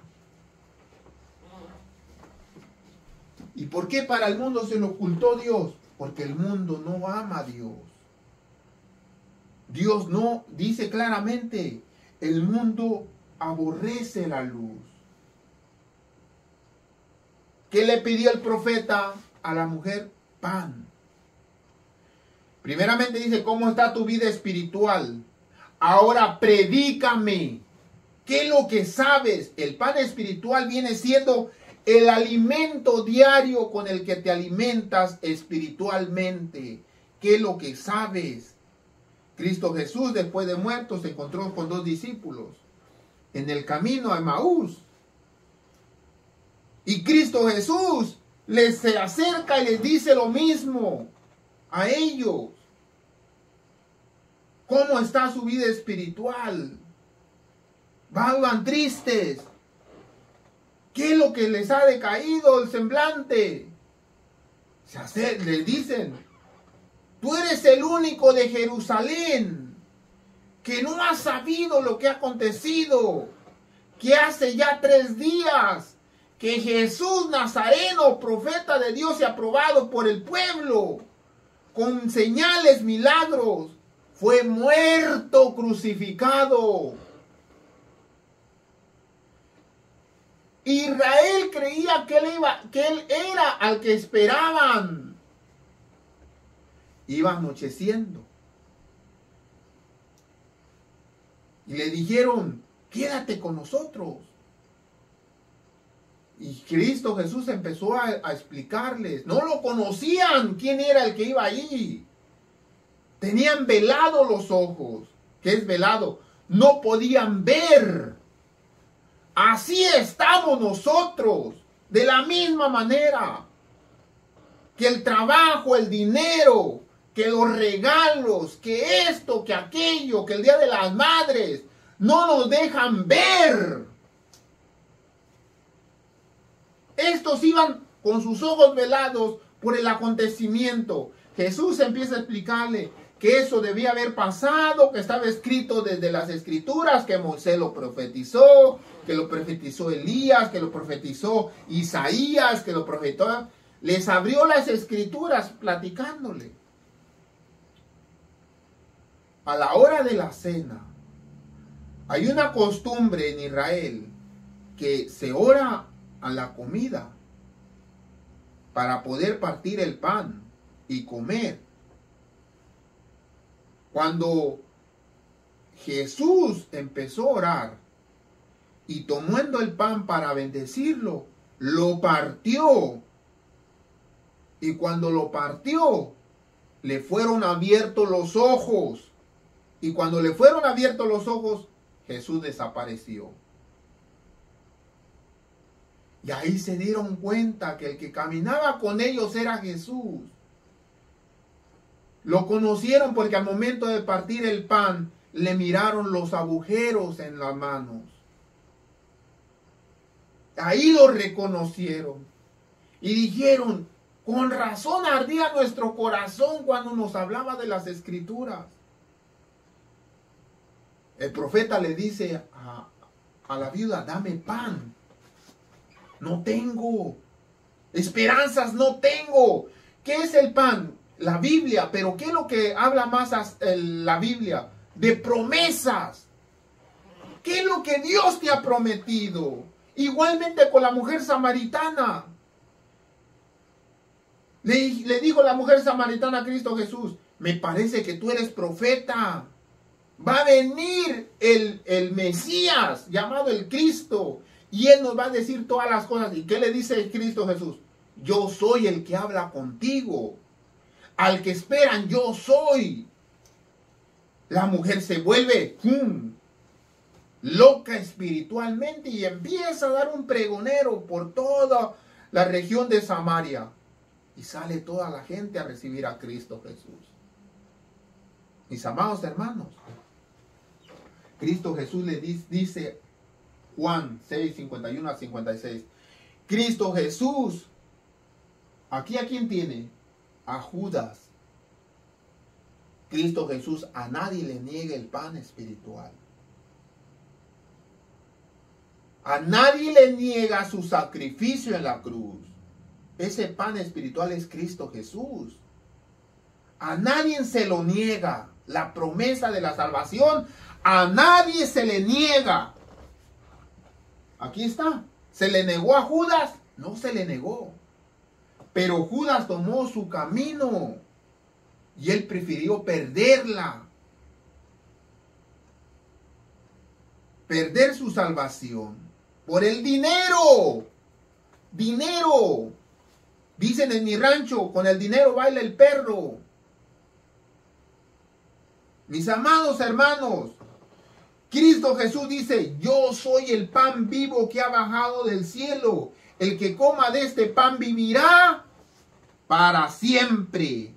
[SPEAKER 3] ¿Y por qué para el mundo se lo ocultó Dios? Porque el mundo no ama a Dios. Dios no dice claramente, el mundo aborrece la luz. ¿Qué le pidió el profeta a la mujer? Pan. Primeramente dice, ¿cómo está tu vida espiritual? Ahora predícame. ¿Qué es lo que sabes? El pan espiritual viene siendo el alimento diario con el que te alimentas espiritualmente. ¿Qué es lo que sabes? Cristo Jesús, después de muerto, se encontró con 2 discípulos en el camino a Emaús. Y Cristo Jesús les se acerca y les dice lo mismo a ellos. ¿Cómo está su vida espiritual? Van tristes. ¿Qué es lo que les ha decaído el semblante? Les dicen, tú eres el único de Jerusalén que no ha sabido lo que ha acontecido, que hace ya 3 días que Jesús Nazareno, profeta de Dios y aprobado por el pueblo, con señales, milagros, fue muerto, crucificado. Israel creía que él era al que esperaban. Iba anocheciendo. Y le dijeron, quédate con nosotros. Y Cristo Jesús empezó a explicarles. No lo conocían quién era el que iba allí. Tenían velado los ojos. ¿Qué es velado? No podían ver. Así estamos nosotros. De la misma manera. Que el trabajo, el dinero, que los regalos, que esto, que aquello, que el Día de las Madres, no nos dejan ver. Estos iban con sus ojos velados por el acontecimiento. Jesús empieza a explicarle que eso debía haber pasado, que estaba escrito desde las Escrituras, que Moisés lo profetizó, que lo profetizó Elías, que lo profetizó Isaías, que lo profetizó. Les abrió las Escrituras platicándole. A la hora de la cena, hay una costumbre en Israel que se ora a la comida para poder partir el pan y comer. Cuando Jesús empezó a orar y tomando el pan para bendecirlo, lo partió. Y cuando lo partió, le fueron abiertos los ojos. Y cuando le fueron abiertos los ojos, Jesús desapareció. Y ahí se dieron cuenta que el que caminaba con ellos era Jesús. Lo conocieron porque al momento de partir el pan, le miraron los agujeros en las manos. Ahí lo reconocieron. Y dijeron, con razón ardía nuestro corazón cuando nos hablaba de las Escrituras. El profeta le dice a la viuda, dame pan. No tengo. Esperanzas no tengo. ¿Qué es el pan? La Biblia. Pero ¿qué es lo que habla más la Biblia? De promesas. ¿Qué es lo que Dios te ha prometido? Igualmente con la mujer samaritana. Le dijo la mujer samaritana a Cristo Jesús, me parece que tú eres profeta. Va a venir el Mesías, llamado el Cristo, y Él nos va a decir todas las cosas. ¿Y qué le dice Cristo Jesús? Yo soy el que habla contigo. Al que esperan, yo soy. La mujer se vuelve loca espiritualmente y empieza a dar un pregonero por toda la región de Samaria. Y sale toda la gente a recibir a Cristo Jesús. Mis amados hermanos, Cristo Jesús le dice, Juan 6, 51 a 56, Cristo Jesús, aquí a quién tiene, a Judas. Cristo Jesús a nadie le niega el pan espiritual. A nadie le niega su sacrificio en la cruz. Ese pan espiritual es Cristo Jesús. A nadie se lo niega. La promesa de la salvación, a nadie se le niega. Aquí está. ¿Se le negó a Judas? No se le negó. Pero Judas tomó su camino y él prefirió perderla. Perder su salvación por el dinero. Dinero. Dicen en mi rancho, con el dinero baila el perro. Mis amados hermanos, Cristo Jesús dice, yo soy el pan vivo que ha bajado del cielo. El que coma de este pan vivirá para siempre.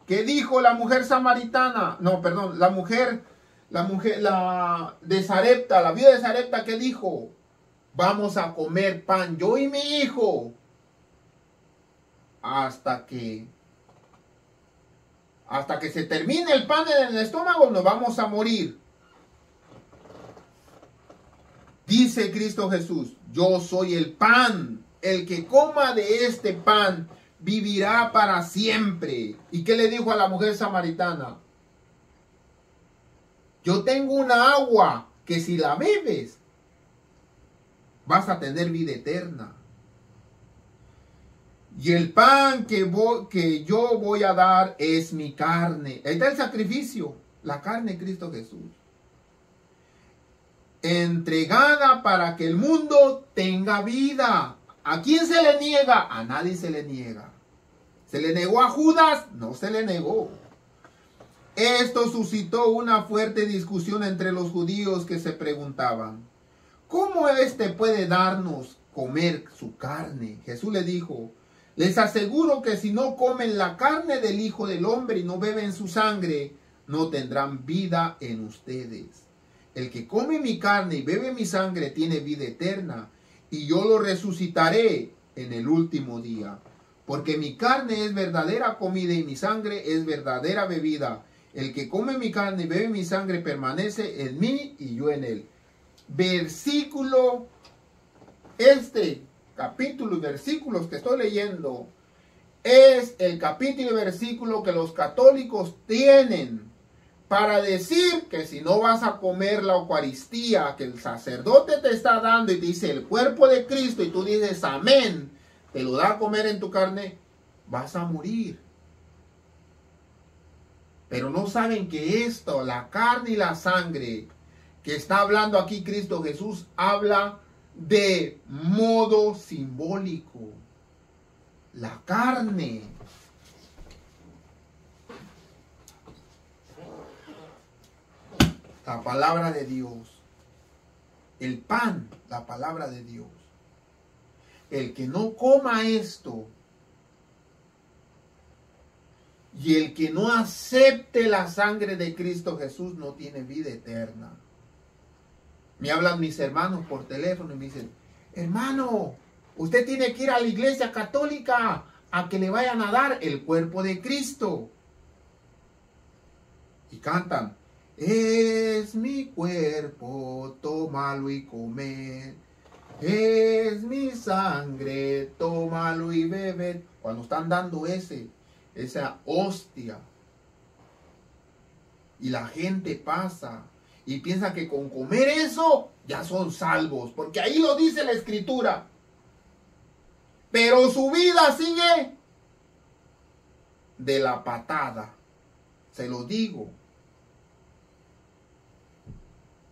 [SPEAKER 3] ¿Qué dijo la mujer samaritana? No, perdón, la de Sarepta, la viuda de Sarepta, ¿qué dijo? Vamos a comer pan, yo y mi hijo, hasta que se termine el pan en el estómago, nos vamos a morir. Dice Cristo Jesús, yo soy el pan, el que coma de este pan vivirá para siempre. ¿Y qué le dijo a la mujer samaritana? Yo tengo una agua que si la bebes, vas a tener vida eterna. Y el pan que yo voy a dar es mi carne. Ahí está el sacrificio, la carne de Cristo Jesús. Entregada para que el mundo tenga vida. ¿A quién se le niega? A nadie se le niega. ¿Se le negó a Judas? No se le negó. Esto suscitó una fuerte discusión entre los judíos que se preguntaban, ¿cómo éste puede darnos comer su carne? Jesús le dijo, les aseguro que si no comen la carne del Hijo del Hombre y no beben su sangre, no tendrán vida en ustedes. El que come mi carne y bebe mi sangre tiene vida eterna, y yo lo resucitaré en el último día. Porque mi carne es verdadera comida y mi sangre es verdadera bebida. El que come mi carne y bebe mi sangre permanece en mí y yo en él. Versículo, capítulo y versículos que estoy leyendo es el capítulo y versículo que los católicos tienen para decir que si no vas a comer la Eucaristía que el sacerdote te está dando y te dice el cuerpo de Cristo y tú dices amén, te lo da a comer en tu carne, vas a morir. Pero no saben que esto, la carne y la sangre que está hablando aquí Cristo Jesús, habla de modo simbólico. La carne. La palabra de Dios. El pan, la palabra de Dios. El que no coma esto y el que no acepte la sangre de Cristo Jesús no tiene vida eterna. Me hablan mis hermanos por teléfono y me dicen, hermano, usted tiene que ir a la iglesia católica a que le vayan a dar el cuerpo de Cristo. Y cantan, es mi cuerpo, tómalo y comed. Es mi sangre, tómalo y bebed. Cuando están dando esa hostia. Y la gente pasa y piensa que con comer eso ya son salvos. Porque ahí lo dice la Escritura. Pero su vida sigue de la patada. Se lo digo.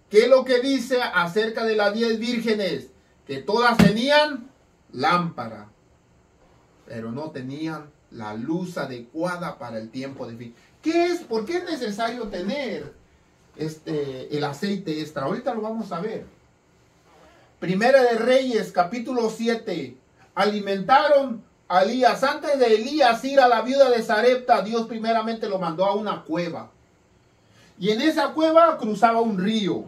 [SPEAKER 3] ¿Qué es lo que dice acerca de las 10 vírgenes? Que todas tenían lámpara, pero no tenían la luz adecuada para el tiempo de fin. ¿Qué es? ¿Por qué es necesario tener el aceite extra? Ahorita lo vamos a ver. Primera de Reyes, capítulo 7. Alimentaron a Elías. Antes de Elías ir a la viuda de Sarepta, Dios primeramente lo mandó a una cueva. Y en esa cueva cruzaba un río.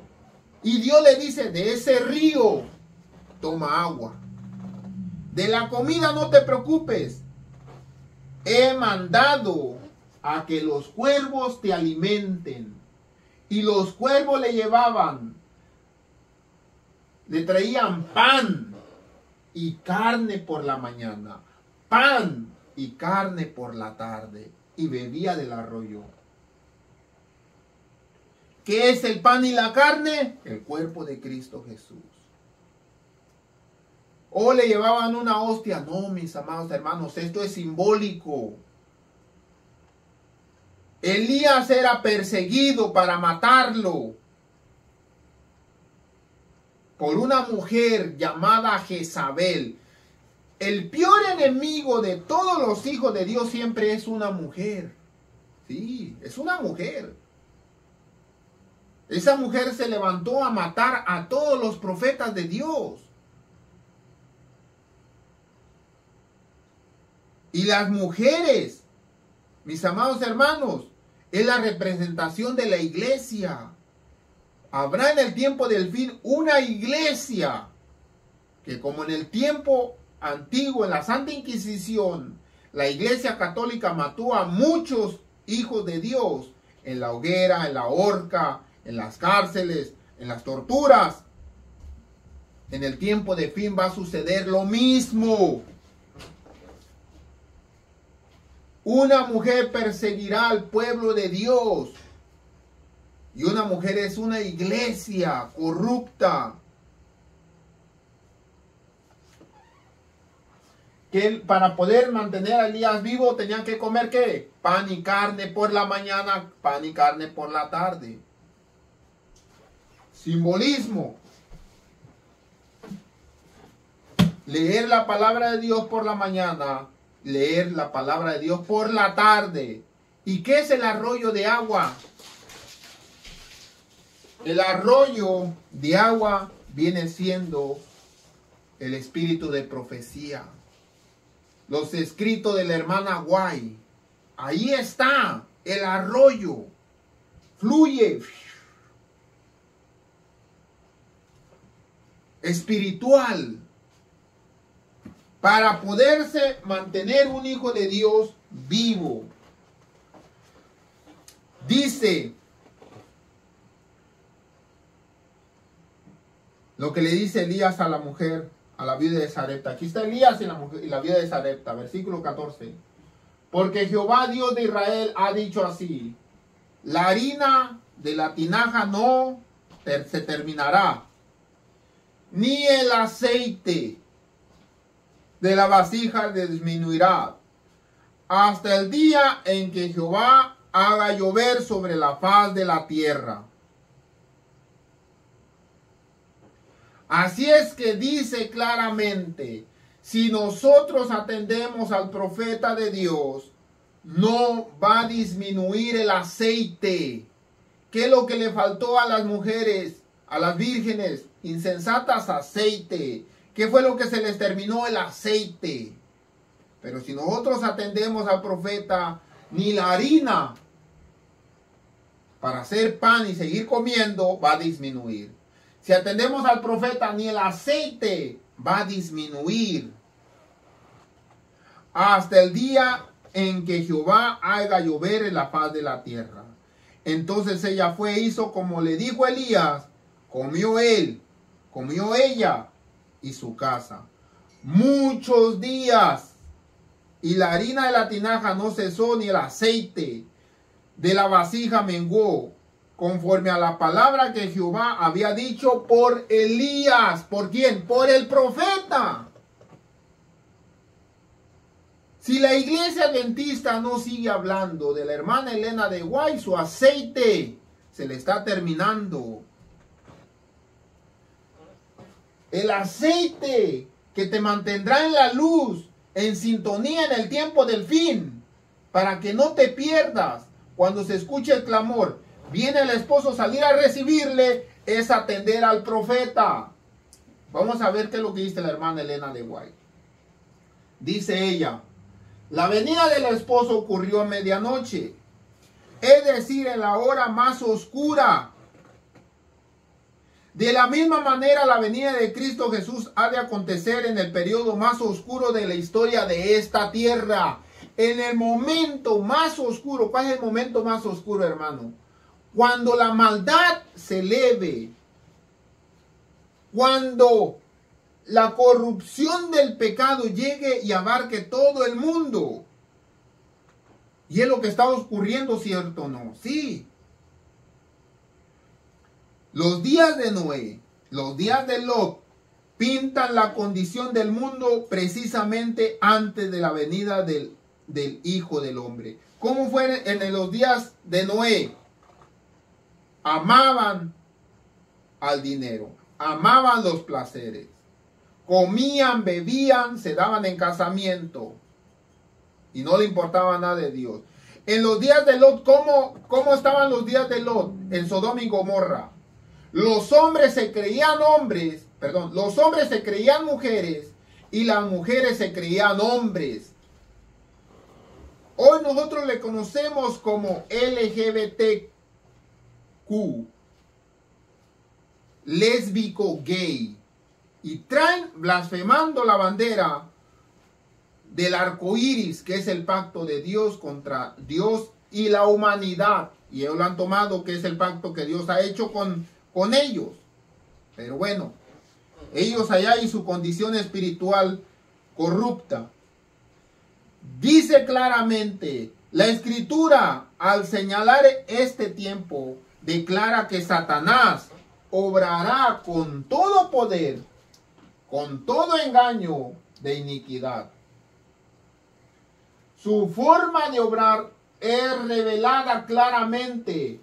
[SPEAKER 3] Y Dios le dice, de ese río, toma agua. De la comida no te preocupes. He mandado a que los cuervos te alimenten. Y los cuervos le llevaban, le traían pan y carne por la mañana, pan y carne por la tarde, y bebía del arroyo. ¿Qué es el pan y la carne? El cuerpo de Cristo Jesús. O le llevaban una hostia. No, mis amados hermanos, esto es simbólico. Elías era perseguido para matarlo por una mujer llamada Jezabel. El peor enemigo de todos los hijos de Dios siempre es una mujer. Sí, es una mujer. Esa mujer se levantó a matar a todos los profetas de Dios. Y las mujeres, mis amados hermanos, es la representación de la iglesia. Habrá en el tiempo del fin una iglesia que, como en el tiempo antiguo, en la Santa Inquisición, la iglesia católica mató a muchos hijos de Dios en la hoguera, en la horca, en las cárceles, en las torturas. En el tiempo de fin va a suceder lo mismo. Una mujer perseguirá al pueblo de Dios. Y una mujer es una iglesia corrupta. Que para poder mantener a Elías vivo tenían que comer ¿qué? Pan y carne por la mañana, pan y carne por la tarde. Simbolismo. Leer la palabra de Dios por la mañana, leer la palabra de Dios por la tarde. ¿Y qué es el arroyo de agua? El arroyo de agua viene siendo el espíritu de profecía. Los escritos de la hermana Guay. Ahí está el arroyo. Fluye. Espiritual. Para poderse mantener un hijo de Dios vivo. Dice lo que le dice Elías a la mujer, a la viuda de Sarepta. Aquí está Elías y la viuda de Sarepta, versículo 14. Porque Jehová Dios de Israel ha dicho así: La harina de la tinaja no se terminará, ni el aceite de la vasija disminuirá, hasta el día en que Jehová haga llover sobre la faz de la tierra. Así es que dice claramente, si nosotros atendemos al profeta de Dios, no va a disminuir el aceite. ¿Qué es lo que le faltó a las mujeres, a las vírgenes insensatas? Aceite. ¿Qué fue lo que se les terminó? El aceite. Pero si nosotros atendemos al profeta, ni la harina para hacer pan y seguir comiendo va a disminuir. Si atendemos al profeta, ni el aceite va a disminuir hasta el día en que Jehová haga llover en la faz de la tierra. Entonces ella fue, hizo como le dijo Elías, comió él, comió ella y su casa muchos días, y la harina de la tinaja no cesó, ni el aceite de la vasija menguó, conforme a la palabra que Jehová había dicho por Elías. ¿Por quién? Por el profeta. Si la iglesia adventista no sigue hablando de la hermana Elena de White, su aceite se le está terminando. El aceite que te mantendrá en la luz, en sintonía en el tiempo del fin, para que no te pierdas cuando se escuche el clamor. Viene el esposo, salir a recibirle, es atender al profeta. Vamos a ver qué es lo que dice la hermana Elena de White. Dice ella, la venida del esposo ocurrió a medianoche, es decir, en la hora más oscura. De la misma manera, la venida de Cristo Jesús ha de acontecer en el periodo más oscuro de la historia de esta tierra. En el momento más oscuro. ¿Cuál es el momento más oscuro, hermano? Cuando la maldad se eleve. Cuando la corrupción del pecado llegue y abarque todo el mundo. Y es lo que está ocurriendo, ¿cierto o no? Sí. Los días de Noé, los días de Lot, pintan la condición del mundo precisamente antes de la venida del Hijo del Hombre. ¿Cómo fue en los días de Noé? Amaban al dinero, amaban los placeres, comían, bebían, se daban en casamiento y no le importaba nada de Dios. En los días de Lot, ¿cómo estaban los días de Lot en Sodoma y Gomorra? Los hombres se creían los hombres se creían mujeres y las mujeres se creían hombres. Hoy nosotros le conocemos como LGBTQ, lésbico, gay, y traen blasfemando la bandera del arco iris, que es el pacto de Dios contra Dios y la humanidad, y ellos lo han tomado que es el pacto que Dios ha hecho con ellos. Pero bueno, ellos allá y su condición espiritual corrupta. Dice claramente la Escritura, al señalar este tiempo, declara que Satanás obrará con todo poder, con todo engaño de iniquidad. Su forma de obrar es revelada claramente.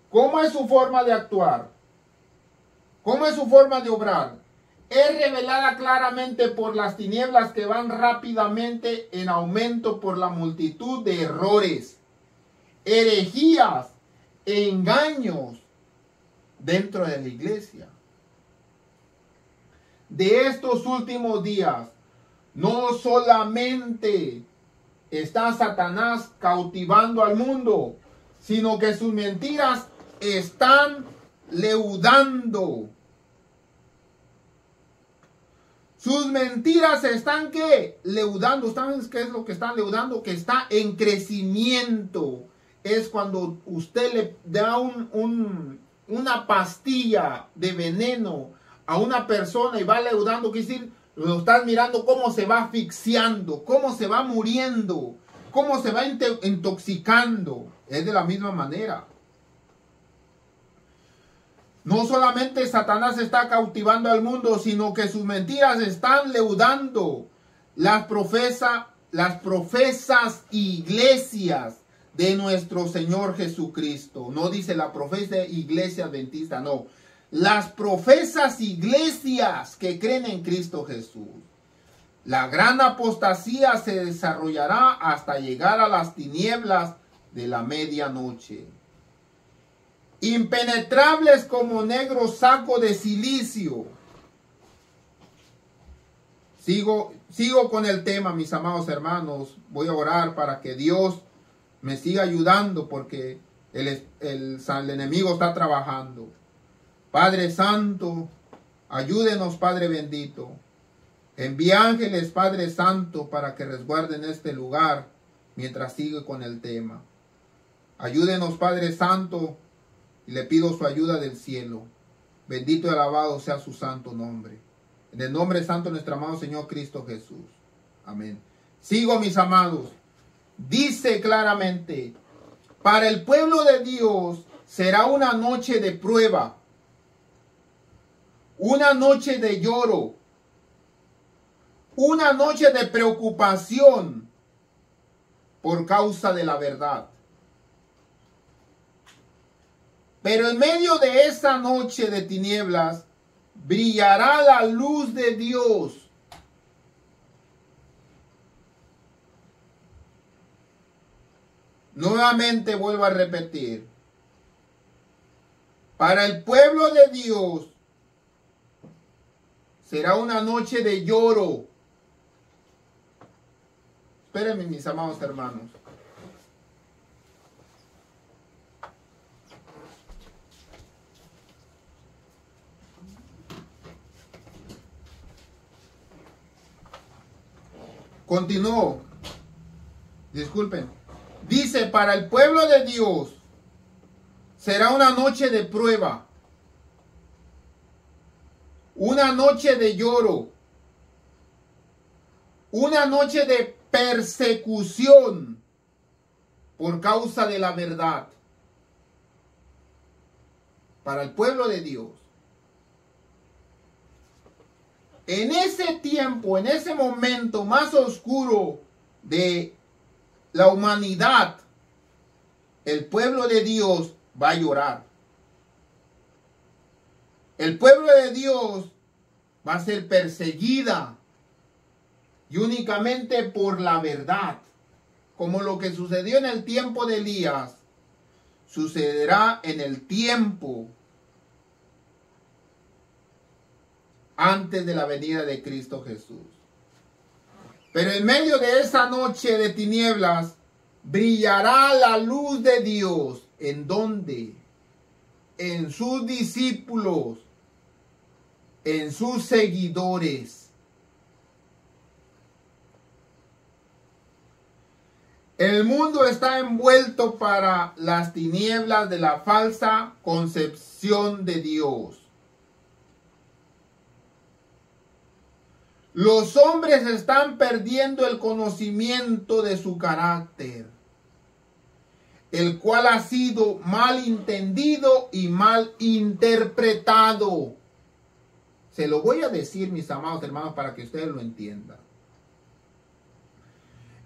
[SPEAKER 3] ¿Cómo es su forma de actuar? ¿Cómo es su forma de obrar? Es revelada claramente por las tinieblas que van rápidamente en aumento por la multitud de errores, herejías, engaños dentro de la iglesia. De estos últimos días, no solamente está Satanás cautivando al mundo, sino que sus mentiras están leudando. Sus mentiras están ¿qué? Leudando. ¿Saben qué es lo que están leudando? Que está en crecimiento. Es cuando usted le da una pastilla de veneno a una persona y va leudando, quiere decir, lo estás mirando cómo se va asfixiando, cómo se va muriendo. cómo se va intoxicando. Es de la misma manera. No solamente Satanás está cautivando al mundo, sino que sus mentiras están leudando las profesas iglesias de nuestro Señor Jesucristo. No dice la profesa iglesia adventista, no. Las profesas iglesias que creen en Cristo Jesús. La gran apostasía se desarrollará hasta llegar a las tinieblas de la medianoche. Impenetrables como negro saco de silicio. Sigo con el tema, mis amados hermanos. Voy a orar para que Dios me siga ayudando porque el enemigo está trabajando. Padre Santo, ayúdenos, Padre bendito. Envía ángeles, Padre Santo, para que resguarden este lugar mientras sigue con el tema. Ayúdenos, Padre Santo, y le pido su ayuda del cielo. Bendito y alabado sea su santo nombre. En el nombre santo de nuestro amado Señor Cristo Jesús. Amén. Sigo, mis amados. Dice claramente, para el pueblo de Dios será una noche de prueba, una noche de lloro, una noche de preocupación por causa de la verdad. Pero en medio de esa noche de tinieblas brillará la luz de Dios. Nuevamente vuelvo a repetir. Para el pueblo de Dios será una noche de lloro. Espérenme, mis amados hermanos. Continúo. Disculpen. Dice, para el pueblo de Dios será una noche de prueba, una noche de lloro, una noche de persecución por causa de la verdad. Para el pueblo de Dios. En ese tiempo, en ese momento más oscuro de la humanidad, el pueblo de Dios va a llorar. El pueblo de Dios va a ser perseguida y únicamente por la verdad, como lo que sucedió en el tiempo de Elías, sucederá en el tiempo antes de la venida de Cristo Jesús. Pero en medio de esa noche de tinieblas brillará la luz de Dios. ¿En dónde? En sus discípulos, en sus seguidores. El mundo está envuelto para las tinieblas de la falsa concepción de Dios. Los hombres están perdiendo el conocimiento de su carácter, el cual ha sido mal entendido y mal interpretado. Se lo voy a decir, mis amados hermanos, para que ustedes lo entiendan.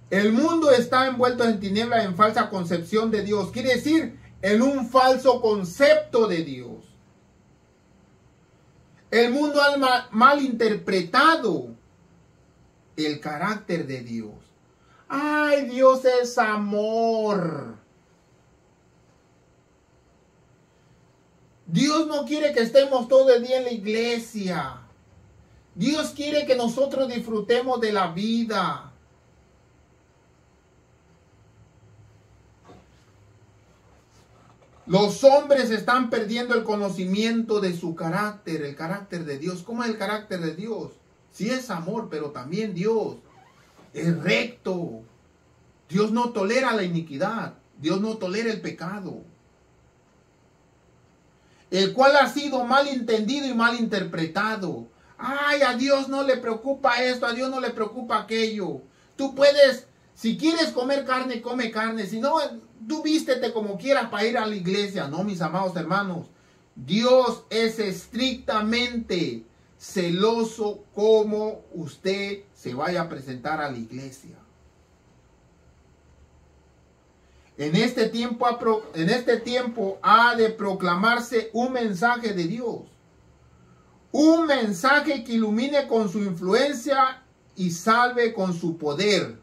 [SPEAKER 3] El mundo está envuelto en tinieblas, en falsa concepción de Dios. Quiere decir, en un falso concepto de Dios. El mundo ha malinterpretado el carácter de Dios. ¡Ay, Dios es amor! Dios no quiere que estemos todo el día en la iglesia. Dios quiere que nosotros disfrutemos de la vida. Los hombres están perdiendo el conocimiento de su carácter, el carácter de Dios. ¿Cómo es el carácter de Dios? Sí es amor, pero también Dios es recto. Dios no tolera la iniquidad. Dios no tolera el pecado. El cual ha sido mal entendido y mal interpretado. Ay, a Dios no le preocupa esto, a Dios no le preocupa aquello. Tú puedes Si quieres comer carne, come carne. Si no, tú vístete como quieras para ir a la iglesia. No, mis amados hermanos. Dios es estrictamente celoso como usted se vaya a presentar a la iglesia. En este tiempo ha de proclamarse un mensaje de Dios. Un mensaje que ilumine con su influencia y salve con su poder.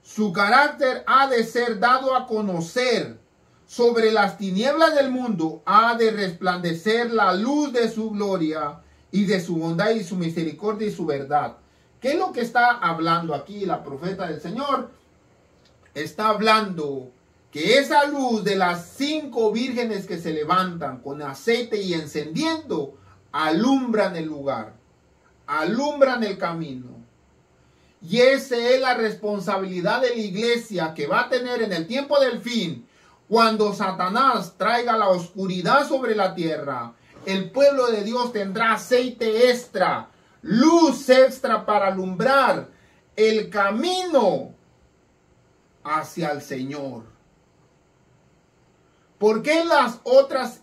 [SPEAKER 3] Su carácter ha de ser dado a conocer. Sobre las tinieblas del mundo ha de resplandecer la luz de su gloria y de su bondad y su misericordia y su verdad. ¿Qué es lo que está hablando aquí la profeta del Señor? Está hablando que esa luz de las 5 vírgenes que se levantan con aceite y encendiendo, alumbran el lugar, alumbran el camino. Y esa es la responsabilidad de la iglesia que va a tener en el tiempo del fin. Cuando Satanás traiga la oscuridad sobre la tierra, el pueblo de Dios tendrá aceite extra, luz extra para alumbrar el camino hacia el Señor. ¿Por qué las otras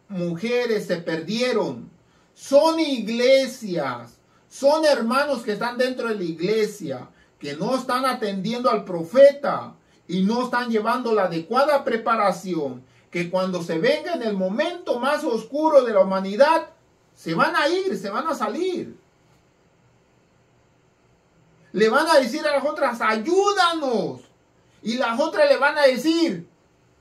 [SPEAKER 3] mujeres se perdieron? Son iglesias, son hermanos que están dentro de la iglesia, que no están atendiendo al profeta y no están llevando la adecuada preparación, que cuando se venga en el momento más oscuro de la humanidad, se van a ir, se van a salir. Le van a decir a las otras, ayúdanos. Y las otras le van a decir,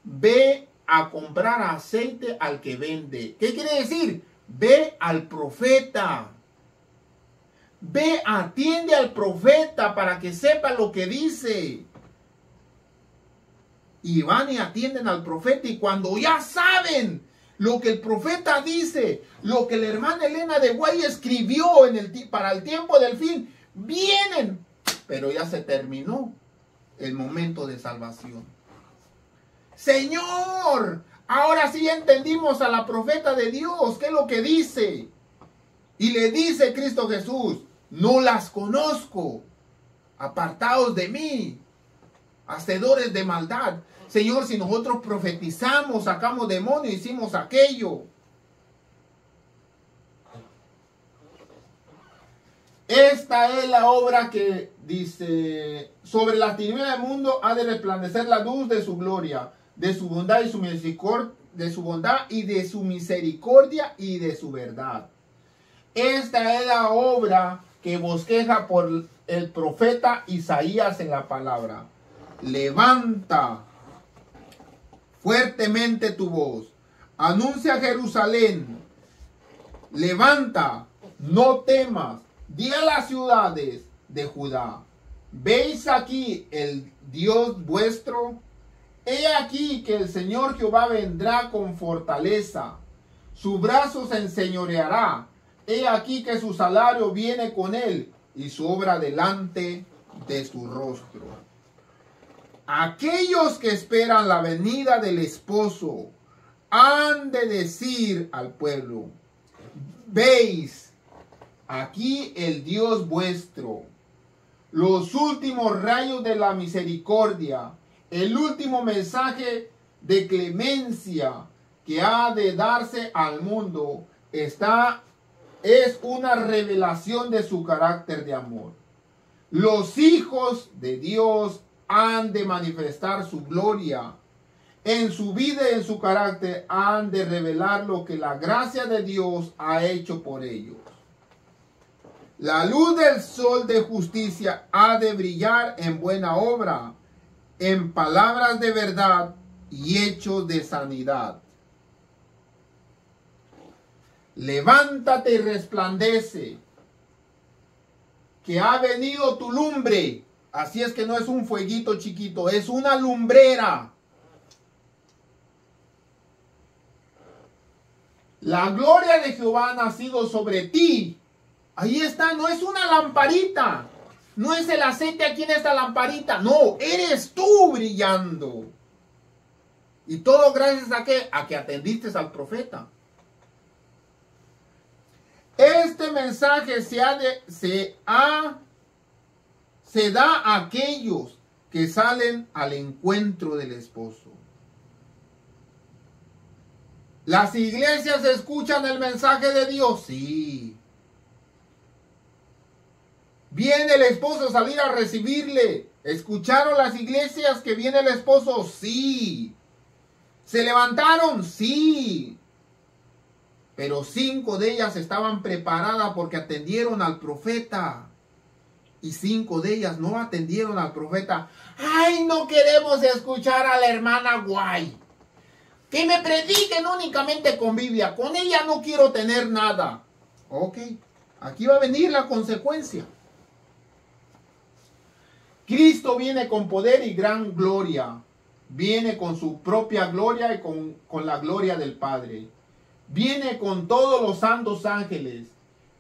[SPEAKER 3] ve a comprar aceite al que vende. ¿Qué quiere decir? Ve al profeta. Ve, atiende al profeta para que sepa lo que dice. Y van y atienden al profeta, y cuando ya saben lo que el profeta dice, lo que la hermana Elena de Guay escribió para el tiempo del fin, vienen, pero ya se terminó el momento de salvación. Señor, ahora sí entendimos a la profeta de Dios, ¿qué es lo que dice? Y le dice Cristo Jesús, no las conozco, apartaos de mí, hacedores de maldad. Señor, si nosotros profetizamos, sacamos demonios, hicimos aquello. Esta es la obra que dice, sobre las tinieblas del mundo ha de resplandecer la luz de su gloria, de su bondad y su misericordia, de su bondad y de su misericordia y de su verdad. Esta es la obra que bosqueja por el profeta Isaías en la palabra. Levanta fuertemente tu voz, anuncia a Jerusalén, levanta, no temas, di a las ciudades de Judá, ¿veis aquí el Dios vuestro? He aquí que el Señor Jehová vendrá con fortaleza, su brazo se enseñoreará, he aquí que su salario viene con él y su obra delante de su rostro. Aquellos que esperan la venida del esposo han de decir al pueblo, veis aquí el Dios vuestro, los últimos rayos de la misericordia, el último mensaje de clemencia que ha de darse al mundo es una revelación de su carácter de amor. Los hijos de Dios han de manifestar su gloria. En su vida y en su carácter han de revelar lo que la gracia de Dios ha hecho por ellos. La luz del sol de justicia ha de brillar en buena obra, en palabras de verdad y hechos de sanidad. Levántate y resplandece, que ha venido tu lumbre. Así es que no es un fueguito chiquito, es una lumbrera. La gloria de Jehová ha nacido sobre ti. Ahí está, no es una lamparita. No es el aceite aquí en esta lamparita. No, eres tú brillando. Y todo gracias a qué? A que atendiste al profeta. Este mensaje se se da a aquellos que salen al encuentro del esposo. ¿Las iglesias escuchan el mensaje de Dios? Sí. ¿Viene el esposo a salir a recibirle? ¿Escucharon las iglesias que viene el esposo? Sí. ¿Se levantaron? Sí. Pero 5 de ellas estaban preparadas porque atendieron al profeta. Y 5 de ellas no atendieron al profeta. ¡Ay, no queremos escuchar a la hermana Guay! Que me prediquen únicamente con Biblia. Con ella no quiero tener nada. Ok, aquí va a venir la consecuencia. Cristo viene con poder y gran gloria. Viene con su propia gloria y con la gloria del Padre. Viene con todos los santos ángeles.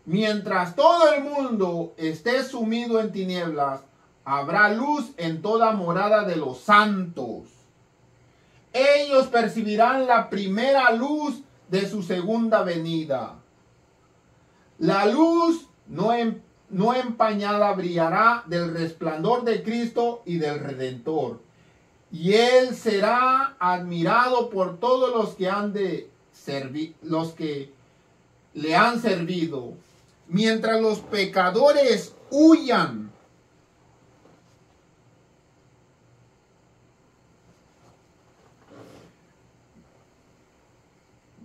[SPEAKER 3] Mientras todo el mundo esté sumido en tinieblas, habrá luz en toda morada de los santos. Ellos percibirán la primera luz de su segunda venida. La luz no empañada brillará del resplandor de Cristo y del Redentor. Y Él será admirado por todos los que le han servido. Mientras los pecadores huyan,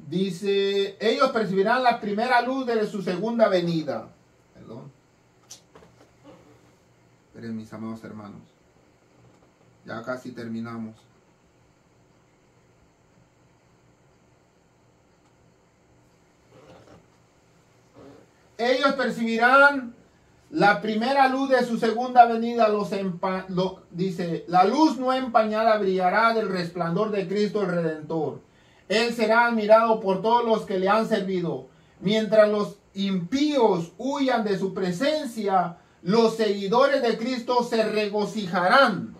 [SPEAKER 3] dice, ellos percibirán la primera luz de su segunda venida. Perdón. Esperen, mis amados hermanos. Ya casi terminamos. Ellos percibirán la primera luz de su segunda venida. Dice, la luz no empañada brillará del resplandor de Cristo el Redentor. Él será admirado por todos los que le han servido. Mientras los impíos huyan de su presencia, los seguidores de Cristo se regocijarán.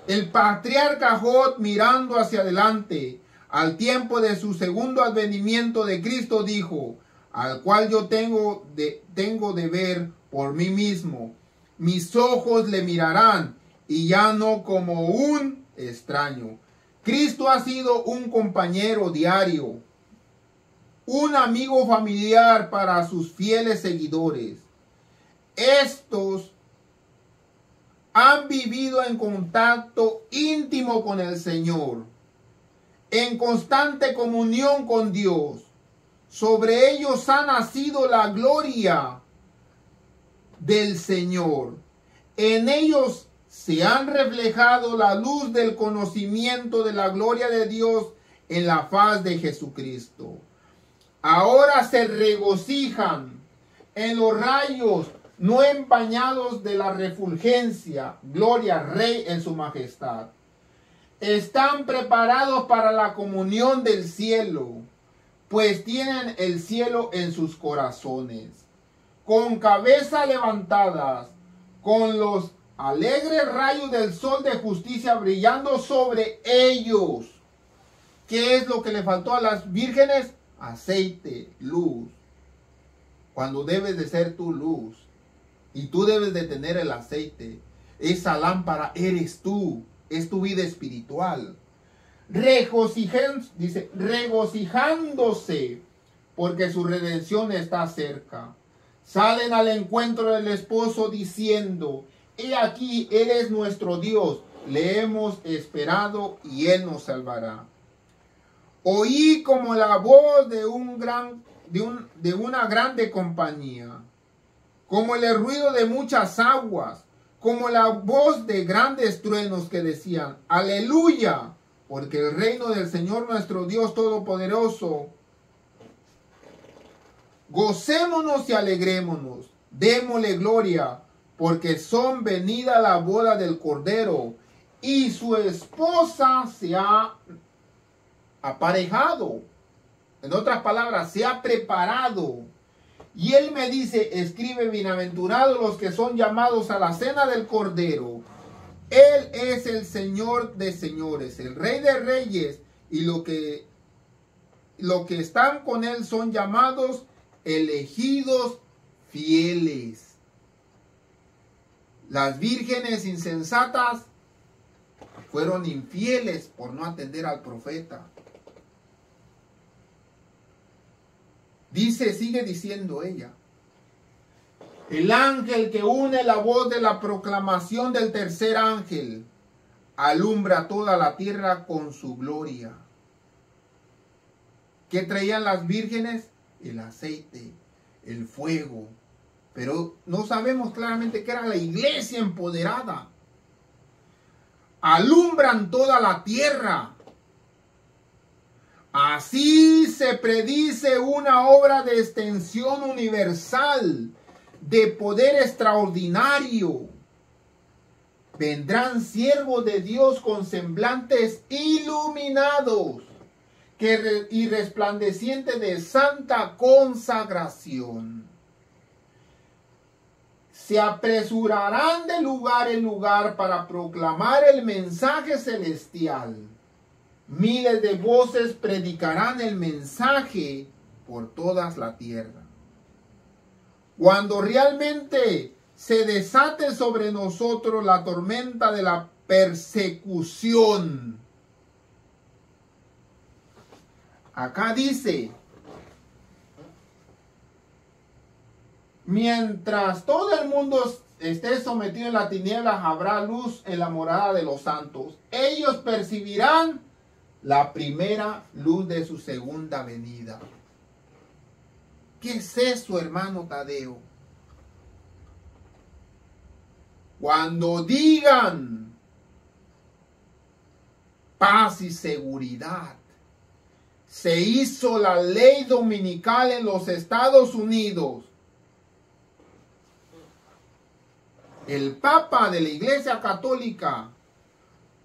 [SPEAKER 3] El patriarca Job, mirando hacia adelante, al tiempo de su segundo advenimiento de Cristo, dijo, al cual yo tengo de ver por mí mismo. Mis ojos le mirarán, y ya no como un extraño. Cristo ha sido un compañero diario, un amigo familiar para sus fieles seguidores. Estos han vivido en contacto íntimo con el Señor, en constante comunión con Dios. Sobre ellos ha nacido la gloria del Señor. En ellos se han reflejado la luz del conocimiento de la gloria de Dios en la faz de Jesucristo. Ahora se regocijan en los rayos no empañados de la refulgencia. Gloria al Rey en su majestad. Están preparados para la comunión del cielo, pues tienen el cielo en sus corazones. Con cabeza levantadas, con los alegres rayos del sol de justicia brillando sobre ellos. ¿Qué es lo que le faltó a las vírgenes? Aceite, luz. Cuando debes de ser tu luz. Y tú debes de tener el aceite. Esa lámpara eres tú. Es tu vida espiritual. Regocijándose porque su redención está cerca. Salen al encuentro del esposo diciendo, he aquí, Él es nuestro Dios, le hemos esperado y Él nos salvará. Oí como la voz de una grande compañía, como el ruido de muchas aguas, como la voz de grandes truenos que decían, aleluya, porque el reino del Señor nuestro Dios Todopoderoso. Gocémonos y alegrémonos, démosle gloria, porque son venida la boda del Cordero, y su esposa se ha aparejado. En otras palabras, se ha preparado. Y él me dice, escribe, bienaventurados los que son llamados a la cena del Cordero. Él es el Señor de señores, el Rey de reyes, y lo que están con él son llamados elegidos fieles. Las vírgenes insensatas fueron infieles por no atender al profeta. Dice, sigue diciendo ella. El ángel que une la voz de la proclamación del tercer ángel alumbra toda la tierra con su gloria. ¿Qué traían las vírgenes? El aceite, el fuego. Pero no sabemos claramente qué era la iglesia empoderada. Alumbran toda la tierra. Así se predice una obra de extensión universal, de poder extraordinario. Vendrán siervos de Dios con semblantes iluminados y resplandecientes de santa consagración. Se apresurarán de lugar en lugar para proclamar el mensaje celestial. Miles de voces predicarán el mensaje por toda la tierra. Cuando realmente se desate sobre nosotros la tormenta de la persecución. Acá dice, mientras todo el mundo esté sometido en las tinieblas, habrá luz en la morada de los santos. Ellos percibirán la primera luz de su segunda venida. ¿Qué es eso, hermano Tadeo? Cuando digan paz y seguridad, se hizo la ley dominical en los Estados Unidos. El Papa de la Iglesia Católica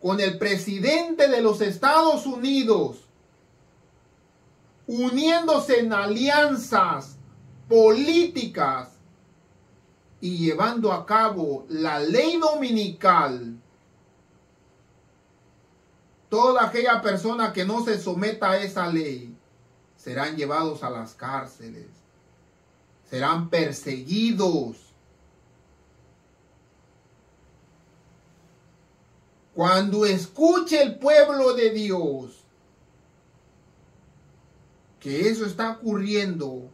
[SPEAKER 3] con el presidente de los Estados Unidos uniéndose en alianzas políticas y llevando a cabo la ley dominical. Toda aquella persona que no se someta a esa ley serán llevados a las cárceles, serán perseguidos. Cuando escuche el pueblo de Dios que eso está ocurriendo,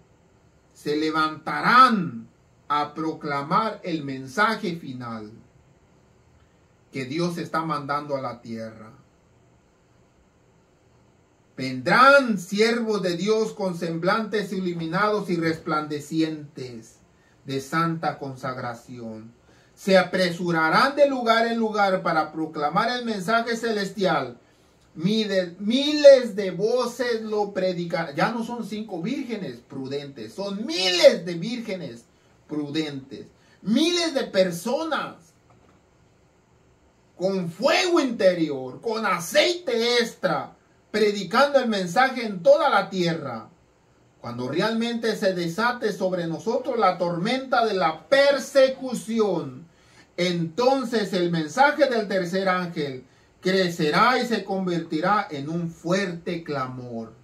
[SPEAKER 3] se levantarán a proclamar el mensaje final que Dios está mandando a la tierra. Vendrán siervos de Dios con semblantes iluminados y resplandecientes de santa consagración. Se apresurarán de lugar en lugar para proclamar el mensaje celestial. Miles de voces lo predicarán. Ya no son 5 vírgenes prudentes, son miles de vírgenes prudentes. Miles de personas con fuego interior, con aceite extra, predicando el mensaje en toda la tierra. Cuando realmente se desate sobre nosotros la tormenta de la persecución, entonces el mensaje del tercer ángel crecerá y se convertirá en un fuerte clamor.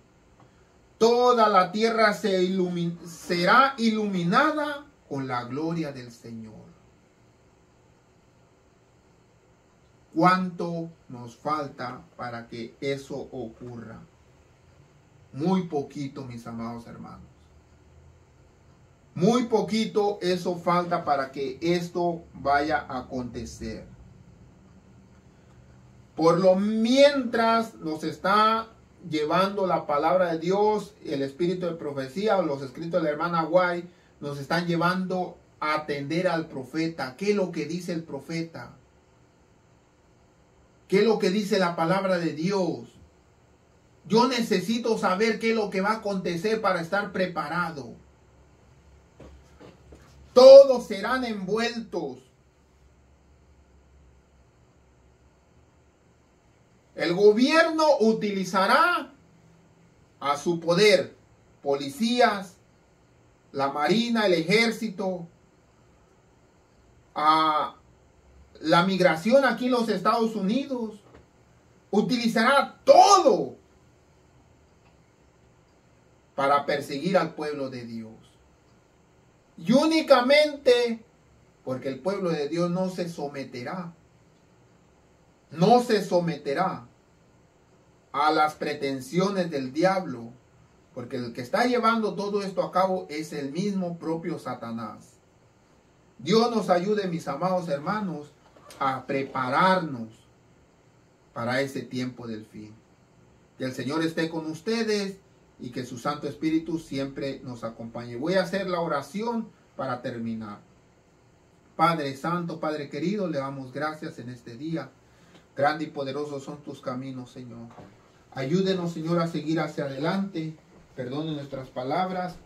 [SPEAKER 3] Toda la tierra será iluminada con la gloria del Señor. ¿Cuánto nos falta para que eso ocurra? Muy poquito, mis amados hermanos. Muy poquito eso falta para que esto vaya a acontecer. Por lo mientras nos está llevando la palabra de Dios, el espíritu de profecía o los escritos de la hermana White, nos están llevando a atender al profeta. ¿Qué es lo que dice el profeta? ¿Qué es lo que dice la palabra de Dios? Yo necesito saber qué es lo que va a acontecer para estar preparado. Todos serán envueltos. El gobierno utilizará a su poder policías, la marina, el ejército, a la migración aquí en los Estados Unidos. Utilizará todo para perseguir al pueblo de Dios. Y únicamente porque el pueblo de Dios no se someterá a las pretensiones del diablo, porque el que está llevando todo esto a cabo es el mismo propio Satanás. Dios nos ayude, mis amados hermanos, a prepararnos para ese tiempo del fin. Que el Señor esté con ustedes y que su Santo Espíritu siempre nos acompañe. Voy a hacer la oración para terminar. Padre Santo, Padre querido, le damos gracias en este día. Grande y poderosos son tus caminos, Señor. Ayúdenos, Señor, a seguir hacia adelante. Perdone nuestras palabras,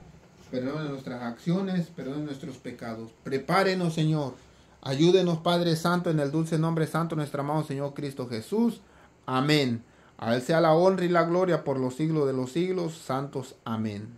[SPEAKER 3] perdone nuestras acciones, perdone nuestros pecados. Prepárenos, Señor. Ayúdenos, Padre Santo, en el dulce nombre santo de nuestro amado Señor Cristo Jesús. Amén. A Él sea la honra y la gloria por los siglos de los siglos. Santos. Amén.